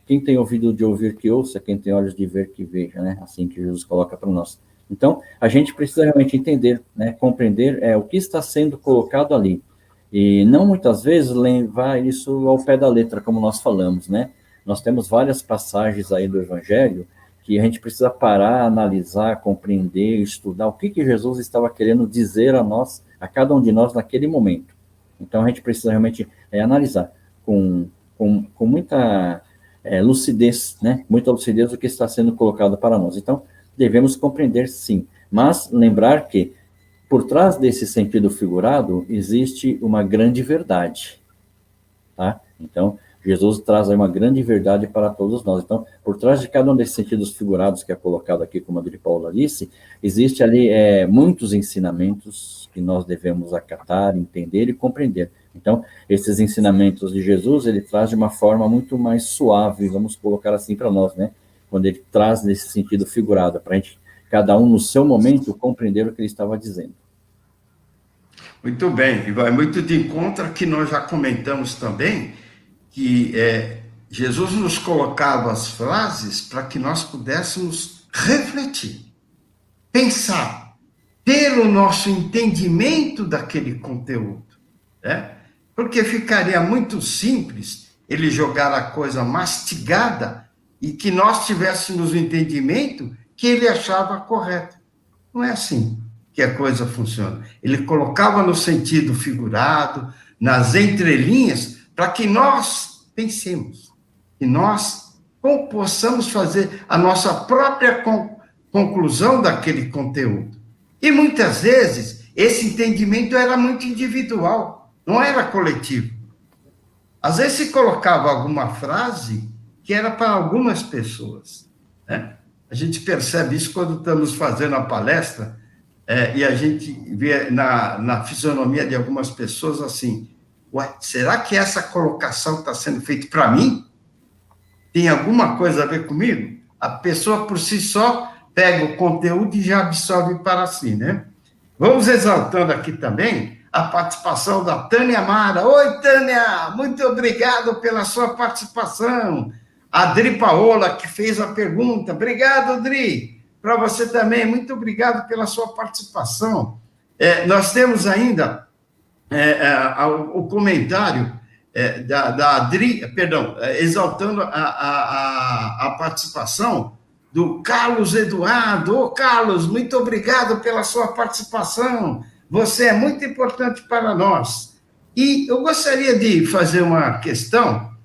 Quem tem ouvido de ouvir, que ouça, quem tem olhos de ver, que veja, né? Assim que Jesus coloca para nós. Então, a gente precisa realmente entender, né? Compreender o que está sendo colocado ali. E não muitas vezes levar isso ao pé da letra, como nós falamos, né? Nós temos várias passagens aí do Evangelho que a gente precisa parar, analisar, compreender, estudar o que Jesus estava querendo dizer a nós, a cada um de nós naquele momento. Então a gente precisa realmente analisar com muita lucidez, né? Muita lucidez o que está sendo colocado para nós. Então devemos compreender, sim, mas lembrar que por trás desse sentido figurado existe uma grande verdade, tá? Então Jesus traz aí uma grande verdade para todos nós. Então, por trás de cada um desses sentidos figurados que é colocado aqui, como a Adri Paula disse, existe ali muitos ensinamentos que nós devemos acatar, entender e compreender. Então, esses ensinamentos de Jesus, ele traz de uma forma muito mais suave, vamos colocar assim para nós, né? Quando ele traz nesse sentido figurado, para a gente, cada um no seu momento, compreender o que ele estava dizendo. Muito bem, e vai muito de encontro que nós já comentamos também, que Jesus nos colocava as frases para que nós pudéssemos refletir, pensar, ter o nosso entendimento daquele conteúdo, né? Porque ficaria muito simples ele jogar a coisa mastigada e que nós tivéssemos o entendimento que ele achava correto. Não é assim que a coisa funciona. Ele colocava no sentido figurado, nas entrelinhas, para que nós pensemos, que nós possamos fazer a nossa própria conclusão daquele conteúdo. E muitas vezes esse entendimento era muito individual, não era coletivo. Às vezes se colocava alguma frase que era para algumas pessoas, né? A gente percebe isso quando estamos fazendo a palestra, e a gente vê na fisionomia de algumas pessoas assim: ué, será que essa colocação está sendo feita para mim? Tem alguma coisa a ver comigo? A pessoa por si só pega o conteúdo e já absorve para si, né? Vamos exaltando aqui também a participação da Tânia Mara. Oi, Tânia, muito obrigado pela sua participação. A Adri Paola, que fez a pergunta. Obrigado, Adri. Para você também, muito obrigado pela sua participação. Nós temos ainda o comentário da Adri, perdão, exaltando a participação do Carlos Eduardo. Ô, Carlos, muito obrigado pela sua participação. Você é muito importante para nós. E eu gostaria de fazer uma questão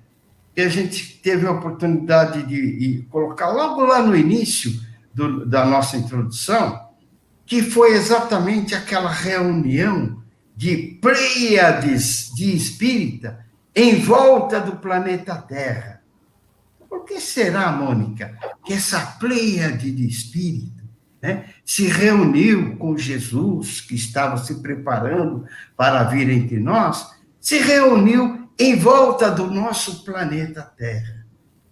que a gente teve a oportunidade de colocar logo lá no início da nossa introdução, que foi exatamente aquela reunião de pleiades de espírita em volta do planeta Terra. Por que será, Mônica, que essa pleiade de espírito, né, se reuniu com Jesus, que estava se preparando para vir entre nós, se reuniu em volta do nosso planeta Terra?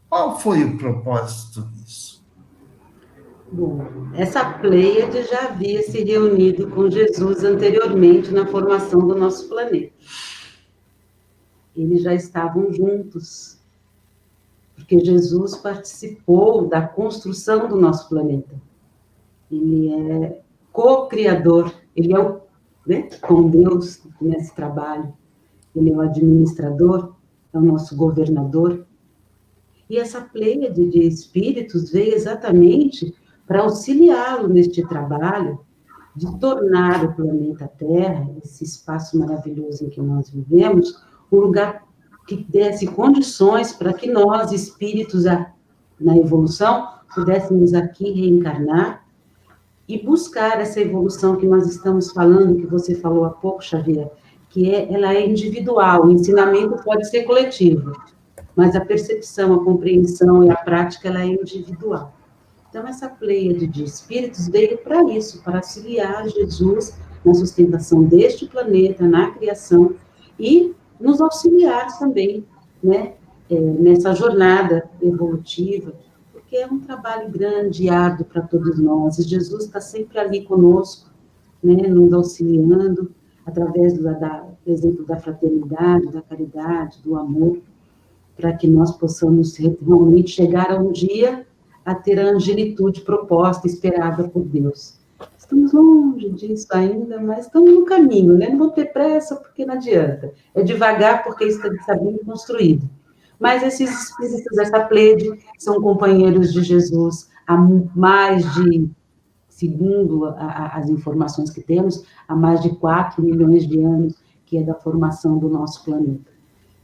Qual foi o propósito disso? Bom, essa pleiade já havia se reunido com Jesus anteriormente na formação do nosso planeta. Eles já estavam juntos, porque Jesus participou da construção do nosso planeta. Ele é co-criador, ele é com Deus nesse trabalho. Ele é o administrador, é o nosso governador. E essa pleiade de espíritos veio exatamente para auxiliá-lo neste trabalho de tornar o planeta Terra, esse espaço maravilhoso em que nós vivemos, um lugar que desse condições para que nós, espíritos na evolução, pudéssemos aqui reencarnar e buscar essa evolução que nós estamos falando, que você falou há pouco, Xavier, que ela é individual, o ensinamento pode ser coletivo, mas a percepção, a compreensão e a prática, ela é individual. Então, essa pleiade de espíritos veio para isso, para auxiliar Jesus na sustentação deste planeta, na criação, e nos auxiliar também, né, nessa jornada evolutiva, porque é um trabalho grande e árduo para todos nós, e Jesus está sempre ali conosco, né, nos auxiliando, através do exemplo da fraternidade, da caridade, do amor, para que nós possamos realmente chegar a um dia a ter a angelitude proposta, esperada por Deus. Estamos longe disso ainda, mas estamos no caminho, né? Não vou ter pressa, porque não adianta. É devagar, porque está bem construído. Mas esses espíritos, essa pleiade, são companheiros de Jesus há mais de, segundo as informações que temos, há mais de 4 milhões de anos, que é da formação do nosso planeta.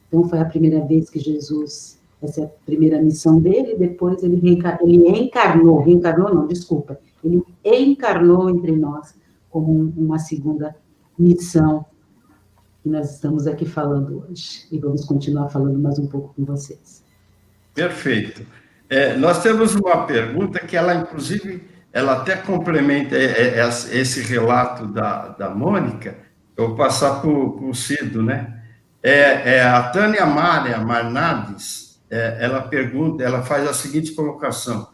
Então, foi a primeira vez que Jesus, essa é a primeira missão dele, depois ele encarnou entre nós como uma segunda missão, que nós estamos aqui falando hoje, e vamos continuar falando mais um pouco com vocês. Perfeito. Nós temos uma pergunta que ela, inclusive, ela até complementa esse relato da Mônica. Eu vou passar para o Cido, né? A Tânia Mária Marnades, ela pergunta, ela faz a seguinte colocação.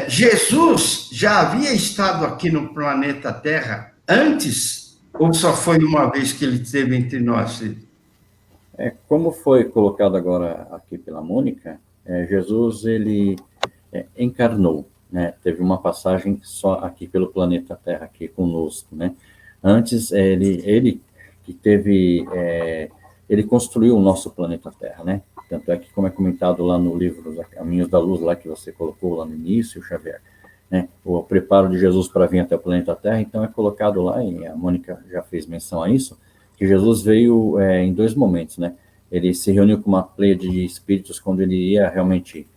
Jesus já havia estado aqui no planeta Terra antes, ou só foi uma vez que ele esteve entre nós, Cido? Como foi colocado agora aqui pela Mônica, Jesus, ele encarnou, né? Teve uma passagem só aqui pelo planeta Terra, aqui conosco, né? Antes, ele que teve, ele construiu o nosso planeta Terra, né? Tanto é que, como é comentado lá no livro Caminhos da Luz, lá que você colocou lá no início, Xavier, né? O preparo de Jesus para vir até o planeta Terra, então é colocado lá, e a Mônica já fez menção a isso, que Jesus veio em 2 momentos, né? Ele se reuniu com uma pleiade de espíritos quando ele ia realmente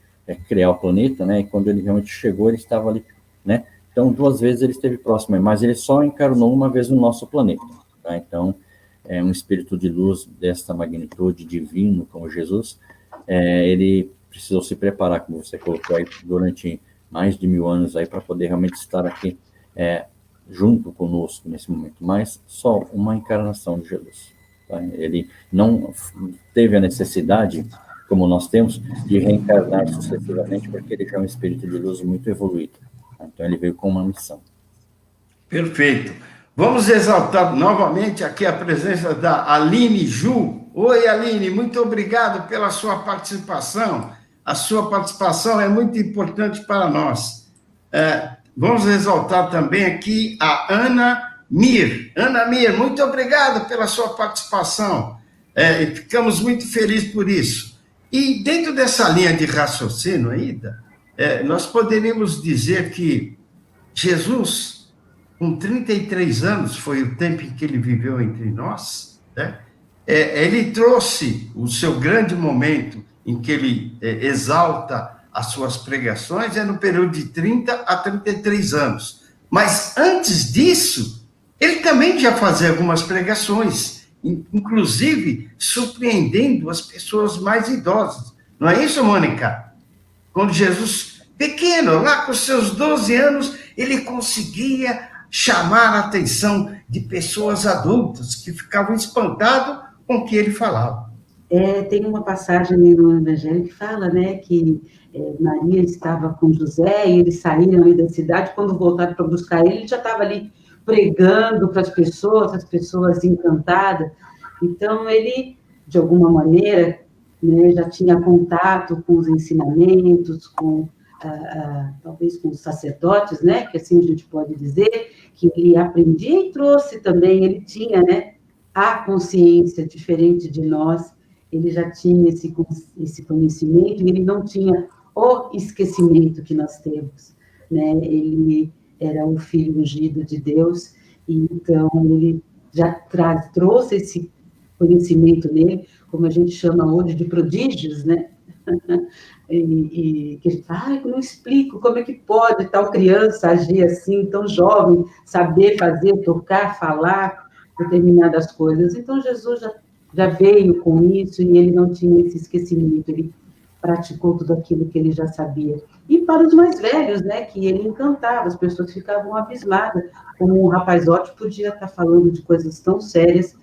criar o planeta, né? E quando ele realmente chegou, ele estava ali, né? Então, 2 vezes ele esteve próximo, mas ele só encarnou uma vez no nosso planeta, tá? Então, um espírito de luz desta magnitude, divino, como Jesus, ele precisou se preparar, como você colocou aí, durante mais de 1000 anos aí, para poder realmente estar aqui junto conosco nesse momento, mas só uma encarnação de Jesus. Tá? Ele não teve a necessidade, como nós temos, de reencarnar sucessivamente, porque ele já é um espírito de luz muito evoluído. Tá? Então, ele veio com uma missão. Perfeito. Vamos exaltar novamente aqui a presença da Aline Ju. Oi, Aline, muito obrigado pela sua participação. A sua participação é muito importante para nós. Vamos exaltar também aqui a Ana Mir. Ana Mir, muito obrigado pela sua participação. Ficamos muito felizes por isso. E dentro dessa linha de raciocínio ainda, nós poderíamos dizer que Jesus, com 33 anos, foi o tempo em que ele viveu entre nós, né? Ele trouxe o seu grande momento em que ele exalta as suas pregações, no período de 30 a 33 anos. Mas antes disso, ele também já fazia algumas pregações, inclusive surpreendendo as pessoas mais idosas. Não é isso, Mônica? Quando Jesus, pequeno, lá com seus 12 anos, ele conseguia chamar a atenção de pessoas adultas que ficavam espantadas com o que ele falava. Tem uma passagem no Evangelho que fala, né, que Maria estava com José e eles saíram ali da cidade. Quando voltaram para buscar ele já estava ali pregando para as pessoas encantadas. Então, ele, de alguma maneira, né, já tinha contato com os ensinamentos, talvez com os sacerdotes, né, que assim a gente pode dizer, que ele aprendia e trouxe também, ele tinha, né, a consciência diferente de nós, ele já tinha esse conhecimento e ele não tinha o esquecimento que nós temos, né, ele era o Filho ungido de Deus, e então ele já trouxe esse conhecimento nele, como a gente chama hoje de prodígios, né, e que a gente fala, eu não explico como é que pode tal criança agir assim, tão jovem, saber fazer, tocar, falar determinadas coisas. Então, Jesus já veio com isso e ele não tinha esse esquecimento, ele praticou tudo aquilo que ele já sabia. E para os mais velhos, né, que ele encantava, as pessoas ficavam abismadas, como um rapazote podia estar falando de coisas tão sérias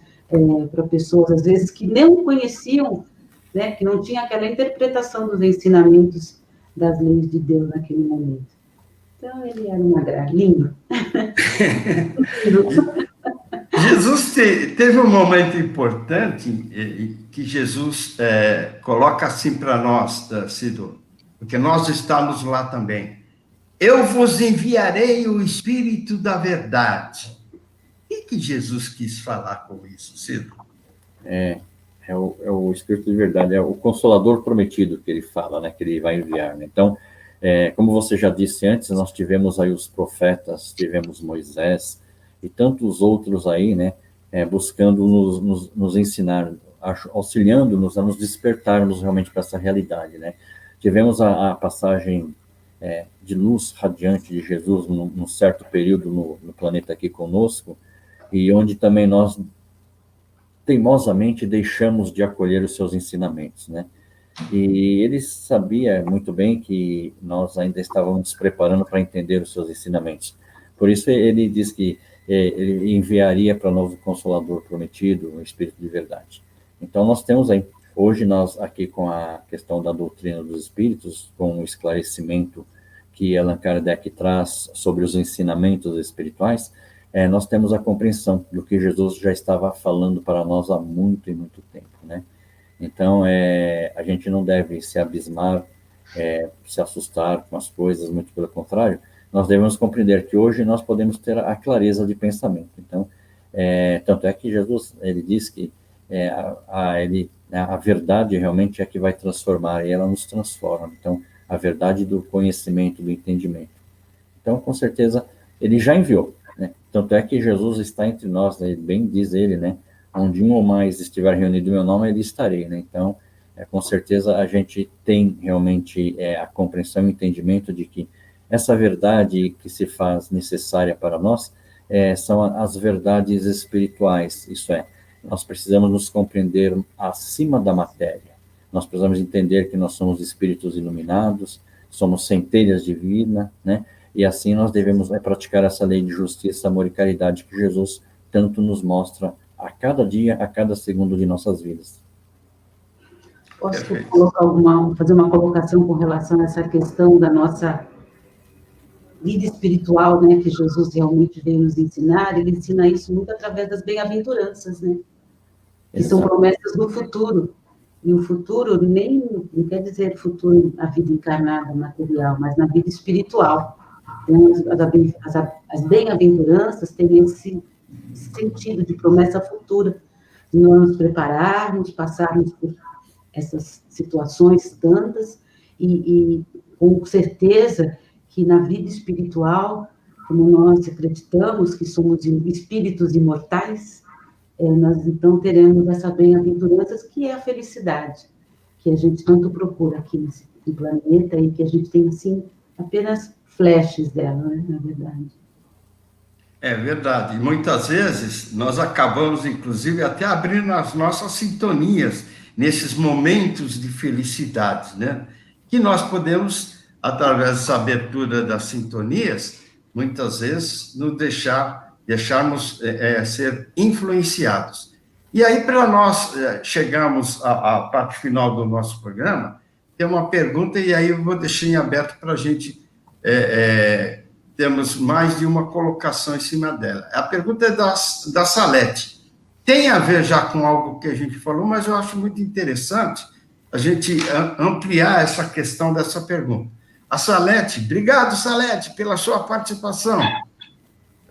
para pessoas, às vezes, que não conheciam, né, que não tinha aquela interpretação dos ensinamentos das leis de Deus naquele momento. Então, ele era uma graça, lindo. Jesus teve um momento importante que Jesus coloca assim para nós, Cido, porque nós estamos lá também. Eu vos enviarei o Espírito da Verdade. O que Jesus quis falar com isso, Cido? É o Espírito de Verdade, é o Consolador prometido que ele fala, né, que ele vai enviar. Né? Então, Como você já disse antes, nós tivemos aí os profetas, tivemos Moisés e tantos outros aí, né, buscando nos ensinar, auxiliando-nos a nos despertarmos realmente para essa realidade, né. Tivemos a passagem de luz radiante de Jesus num certo período no planeta aqui conosco, e onde também nós teimosamente deixamos de acolher os seus ensinamentos, né? E ele sabia muito bem que nós ainda estávamos nos preparando para entender os seus ensinamentos. Por isso ele diz que ele enviaria para nós o Consolador prometido, o Espírito de verdade. Então nós temos aí, hoje nós aqui com a questão da doutrina dos Espíritos, com o esclarecimento que Allan Kardec traz sobre os ensinamentos espirituais, nós temos a compreensão do que Jesus já estava falando para nós há muito e muito tempo, né? Então, a gente não deve se abismar, se assustar com as coisas, muito pelo contrário, nós devemos compreender que hoje nós podemos ter a clareza de pensamento. Então, tanto é que Jesus, ele diz que a verdade realmente é que vai transformar, e ela nos transforma. Então, a verdade do conhecimento, do entendimento. Então, com certeza, ele já enviou, né? Tanto é que Jesus está entre nós, né? Bem diz ele, né? Onde um ou mais estiver reunido em meu nome, ele estarei, né? Então, com certeza, a gente tem realmente a compreensão e o entendimento de que essa verdade que se faz necessária para nós são as verdades espirituais, isso é, nós precisamos nos compreender acima da matéria. Nós precisamos entender que nós somos espíritos iluminados, somos centelhas divinas, né? E assim nós devemos praticar essa lei de justiça, amor e caridade que Jesus tanto nos mostra a cada dia, a cada segundo de nossas vidas. Posso fazer uma colocação com relação a essa questão da nossa vida espiritual, né, que Jesus realmente veio nos ensinar? Ele ensina isso muito através das bem-aventuranças, né? Que são promessas do futuro. E o futuro não quer dizer futuro na vida encarnada, material, mas na vida espiritual. Então, as bem-aventuranças têm esse sentido de promessa futura, de nós nos prepararmos, passarmos por essas situações tantas, e com certeza que na vida espiritual, como nós acreditamos que somos espíritos imortais, nós então teremos essa bem-aventuranças, que é a felicidade, que a gente tanto procura aqui no planeta, e que a gente tem, assim, apenas flashes dela, né, na verdade. É verdade. E muitas vezes nós acabamos, inclusive, até abrindo as nossas sintonias nesses momentos de felicidade, né? Que nós podemos, através dessa abertura das sintonias, muitas vezes nos deixarmos ser influenciados. E aí, para nós chegarmos à parte final do nosso programa, tem uma pergunta, e aí eu vou deixar em aberto para a gente... temos mais de uma colocação em cima dela. A pergunta é da Salete. Tem a ver já com algo que a gente falou, mas eu acho muito interessante a gente ampliar essa questão dessa pergunta. A Salete, obrigado, Salete, pela sua participação.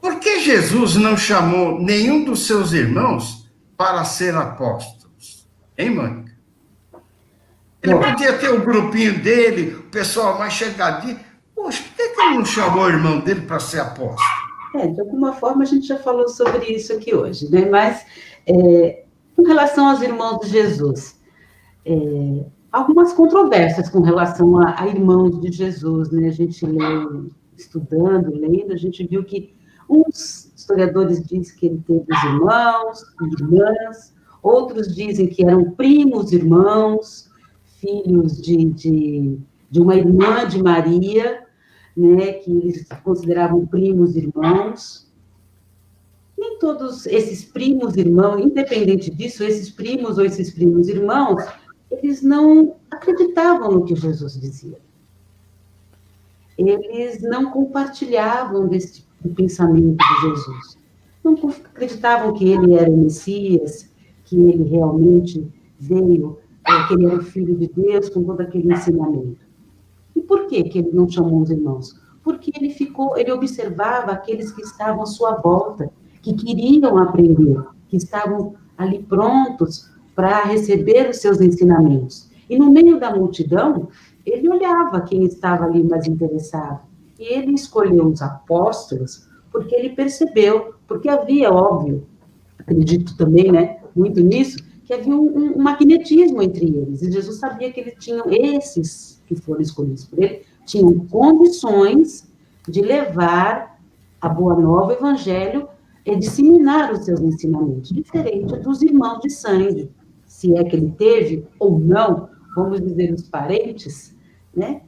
Por que Jesus não chamou nenhum dos seus irmãos para ser apóstolos? Hein, Mônica? Ele podia ter o grupinho dele, o pessoal mais chegadinho. Poxa, por que ele não chamou o irmão dele para ser apóstolo? De alguma forma a gente já falou sobre isso aqui hoje, né? Mas, com relação aos irmãos de Jesus, algumas controvérsias com relação a irmãos de Jesus, né? A gente estudando, lendo, a gente viu que uns historiadores dizem que ele teve os irmãos, irmãs, outros dizem que eram primos irmãos, filhos de uma irmã de Maria, né, que eles consideravam primos irmãos. Nem todos esses primos irmãos, independente disso, esses primos ou esses primos irmãos, eles não acreditavam no que Jesus dizia. Eles não compartilhavam desse pensamento de Jesus. Não acreditavam que ele era o Messias, que ele realmente veio, que ele era o Filho de Deus, com todo aquele ensinamento. E por que ele não chamou os irmãos? Porque ele observava aqueles que estavam à sua volta, que queriam aprender, que estavam ali prontos para receber os seus ensinamentos. E no meio da multidão, ele olhava quem estava ali mais interessado. E ele escolheu os apóstolos porque ele percebeu, porque havia, óbvio, acredito também, né, muito nisso, que havia um magnetismo entre eles. E Jesus sabia que eles tinham, esses que foram escolhidos por ele, tinham condições de levar a boa nova, o evangelho, e disseminar os seus ensinamentos, diferente dos irmãos de sangue, se é que ele teve ou não, vamos dizer, os parentes, né?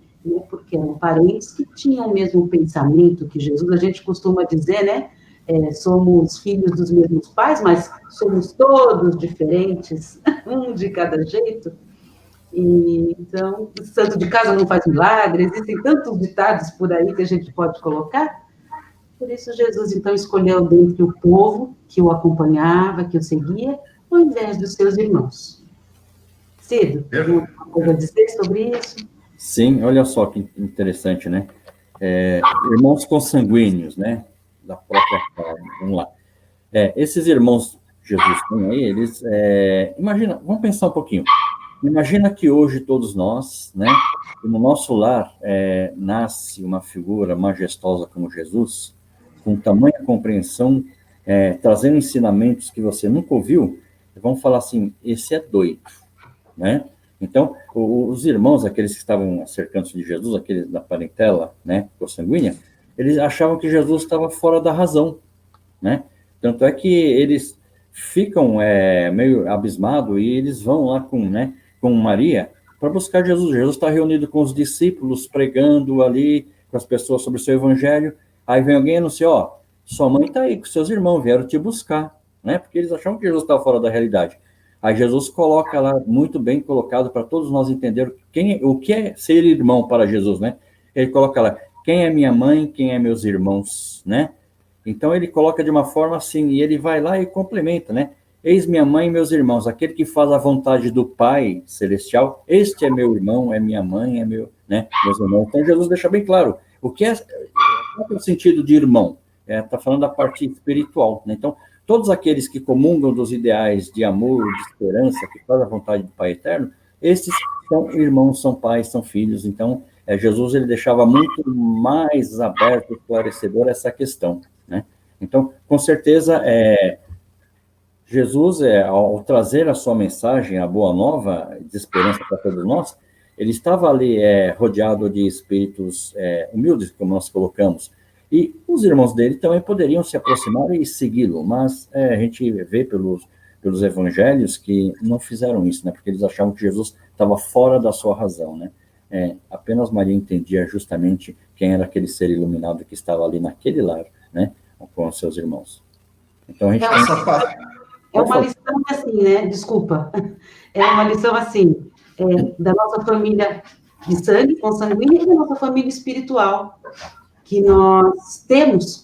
Porque eram parentes que tinham o mesmo pensamento que Jesus. A gente costuma dizer, né? Somos filhos dos mesmos pais, mas somos todos diferentes, um de cada jeito. E, então, o santo de casa não faz milagre, existem tantos ditados por aí que a gente pode colocar. Por isso, Jesus, então, escolheu dentre o povo que o acompanhava, que o seguia, ao invés dos seus irmãos. Cido, tem alguma coisa a dizer sobre isso? Sim, olha só que interessante, né? Irmãos consanguíneos, né? Da própria carne, vamos lá. Esses irmãos que Jesus tem aí, eles... imagina, vamos pensar um pouquinho. Imagina que hoje todos nós, né? No nosso lar, nasce uma figura majestosa como Jesus, com tamanha compreensão, trazendo ensinamentos que você nunca ouviu, vamos falar assim, esse é doido, né? Então, os irmãos, aqueles que estavam cercando-se de Jesus, aqueles da parentela, né, consanguínea, eles achavam que Jesus estava fora da razão, né? Tanto é que eles ficam meio abismados e eles vão lá com Maria para buscar Jesus. Jesus está reunido com os discípulos, pregando ali com as pessoas sobre o seu evangelho. Aí vem alguém e anuncia, sua mãe está aí com seus irmãos, vieram te buscar, né? Porque eles achavam que Jesus estava fora da realidade. Aí Jesus coloca lá, muito bem colocado, para todos nós entendermos o que é ser irmão para Jesus, né? Ele coloca lá, quem é minha mãe, quem é meus irmãos, né? Então ele coloca de uma forma assim, e ele vai lá e complementa, né? Eis minha mãe e meus irmãos, aquele que faz a vontade do Pai Celestial, este é meu irmão, é minha mãe, é meus irmãos. Então Jesus deixa bem claro, qual é o sentido de irmão? Está falando da parte espiritual, né? Então, todos aqueles que comungam dos ideais de amor, de esperança, que fazem a vontade do Pai Eterno, esses são irmãos, são pais, são filhos. Então, Jesus ele deixava muito mais aberto, esclarecedor essa questão, né? Então, com certeza, Jesus, ao trazer a sua mensagem, a boa nova, de esperança para todos nós, ele estava ali rodeado de espíritos humildes, como nós colocamos, e os irmãos dele também poderiam se aproximar e segui-lo, mas a gente vê pelos evangelhos que não fizeram isso, né? Porque eles achavam que Jesus estava fora da sua razão, né? Apenas Maria entendia justamente quem era aquele ser iluminado que estava ali naquele lar, né? Com os seus irmãos. Então a gente é uma lição assim, né? Desculpa. É uma lição assim, da nossa família de sangue, consanguínea, e da nossa família espiritual, que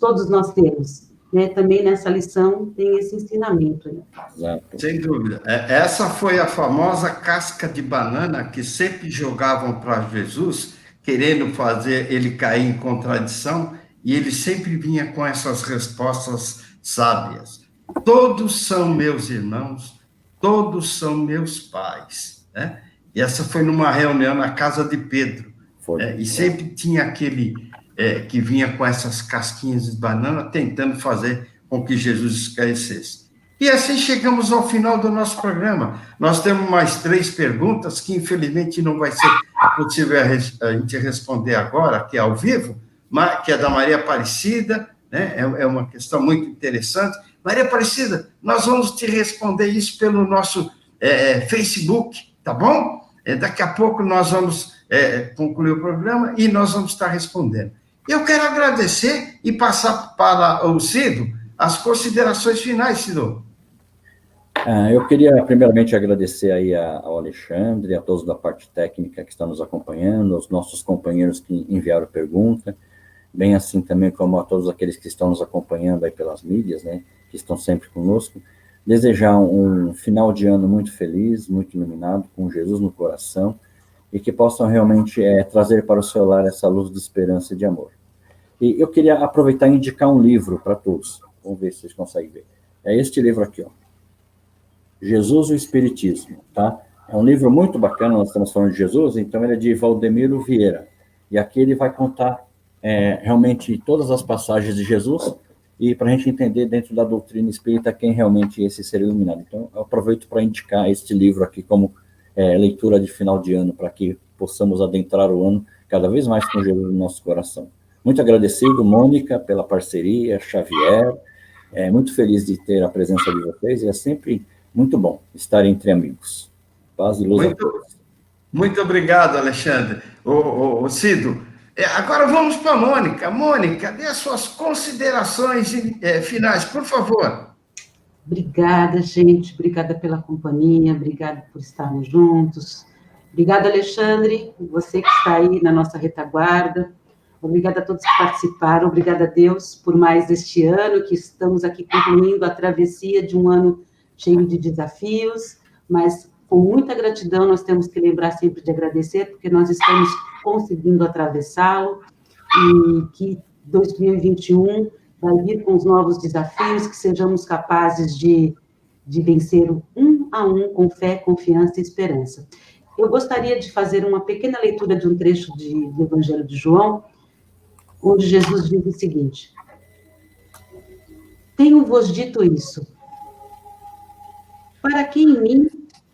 todos nós temos, né? Também nessa lição tem esse ensinamento. Né? Exato. Sem dúvida. Essa foi a famosa casca de banana que sempre jogavam para Jesus, querendo fazer ele cair em contradição, e ele sempre vinha com essas respostas sábias. Todos são meus irmãos, todos são meus pais, né? E essa foi numa reunião na casa de Pedro, e sempre tinha aquele que vinha com essas casquinhas de banana, tentando fazer com que Jesus esclarecesse. E assim chegamos ao final do nosso programa. Nós temos mais 3 perguntas, que infelizmente não vai ser possível a gente responder agora, que é ao vivo, mas, que é da Maria Aparecida, né? É uma questão muito interessante. Maria Aparecida, nós vamos te responder isso pelo nosso Facebook, tá bom? Daqui a pouco nós vamos concluir o programa e nós vamos estar respondendo. Eu quero agradecer e passar para o Cido as considerações finais, Cido. Eu queria, primeiramente, agradecer aí ao Alexandre, a todos da parte técnica que estão nos acompanhando, aos nossos companheiros que enviaram pergunta, bem assim também como a todos aqueles que estão nos acompanhando aí pelas mídias, né, que estão sempre conosco. Desejar um final de ano muito feliz, muito iluminado, com Jesus no coração, e que possam realmente trazer para o seu lar essa luz de esperança e de amor. E eu queria aproveitar e indicar um livro para todos. Vamos ver se vocês conseguem ver. É este livro aqui, ó. Jesus e o Espiritismo, tá? É um livro muito bacana, nós estamos falando de Jesus, então ele é de Valdemiro Vieira. E aqui ele vai contar realmente todas as passagens de Jesus e para a gente entender dentro da doutrina espírita quem realmente é esse ser iluminado. Então, eu aproveito para indicar este livro aqui como leitura de final de ano, para que possamos adentrar o ano cada vez mais com Jesus no nosso coração. Muito agradecido, Mônica, pela parceria, Xavier, muito feliz de ter a presença de vocês, e é sempre muito bom estar entre amigos. Paz e luz a todos. Muito obrigado, Alexandre. Cido, agora vamos para a Mônica. Mônica, dê as suas considerações finais, por favor. Obrigada, gente. Obrigada pela companhia. Obrigada por estarmos juntos. Obrigada, Alexandre, você que está aí na nossa retaguarda. Obrigada a todos que participaram. Obrigada a Deus por mais este ano, que estamos aqui concluindo a travessia de um ano cheio de desafios, mas com muita gratidão nós temos que lembrar sempre de agradecer, porque nós estamos conseguindo atravessá-lo, e que 2021 vai vir com os novos desafios, que sejamos capazes de vencer um a um, com fé, confiança e esperança. Eu gostaria de fazer uma pequena leitura de um trecho do Evangelho de João, onde Jesus diz o seguinte: tenho-vos dito isso, para que em mim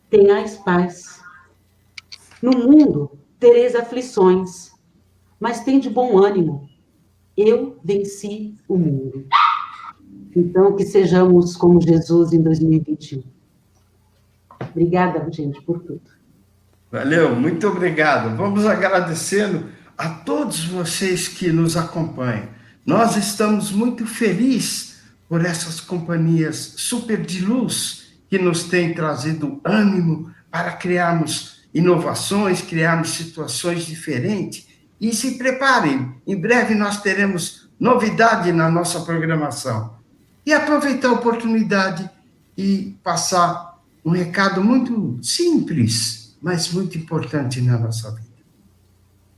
tenhais paz. No mundo tereis aflições, mas tende bom ânimo. Eu venci o mundo. Então, que sejamos como Jesus em 2021. Obrigada, gente, por tudo. Valeu, muito obrigado. Vamos agradecendo a todos vocês que nos acompanham. Nós estamos muito felizes por essas companhias super de luz que nos têm trazido ânimo para criarmos inovações, criarmos situações diferentes. E se preparem, em breve nós teremos novidade na nossa programação. E aproveitar a oportunidade e passar um recado muito simples, mas muito importante na nossa vida.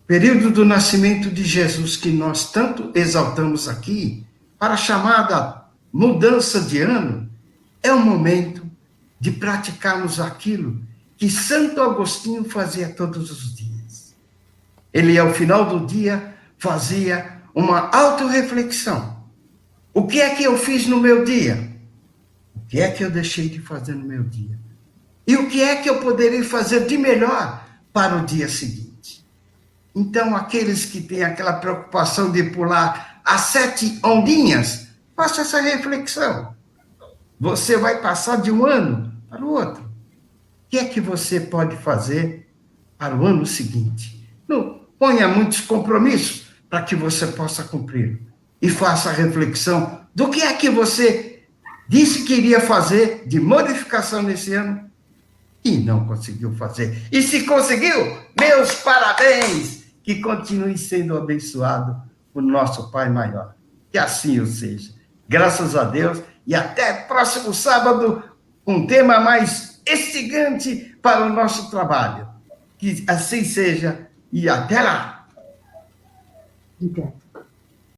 O período do nascimento de Jesus, que nós tanto exaltamos aqui, para a chamada mudança de ano, é o momento de praticarmos aquilo que Santo Agostinho fazia todos os dias. Ele, ao final do dia, fazia uma autorreflexão. O que é que eu fiz no meu dia? O que é que eu deixei de fazer no meu dia? E o que é que eu poderia fazer de melhor para o dia seguinte? Então, aqueles que têm aquela preocupação de pular as 7 ondinhas, faça essa reflexão. Você vai passar de um ano para o outro. O que é que você pode fazer para o ano seguinte? Não ponha muitos compromissos para que você possa cumprir. E faça a reflexão do que é que você disse que iria fazer de modificação nesse ano e não conseguiu fazer. E se conseguiu, meus parabéns! Que continue sendo abençoado por nosso Pai Maior. Que assim o seja. Graças a Deus, e até próximo sábado, um tema mais instigante para o nosso trabalho. Que assim seja, e até lá! Obrigada.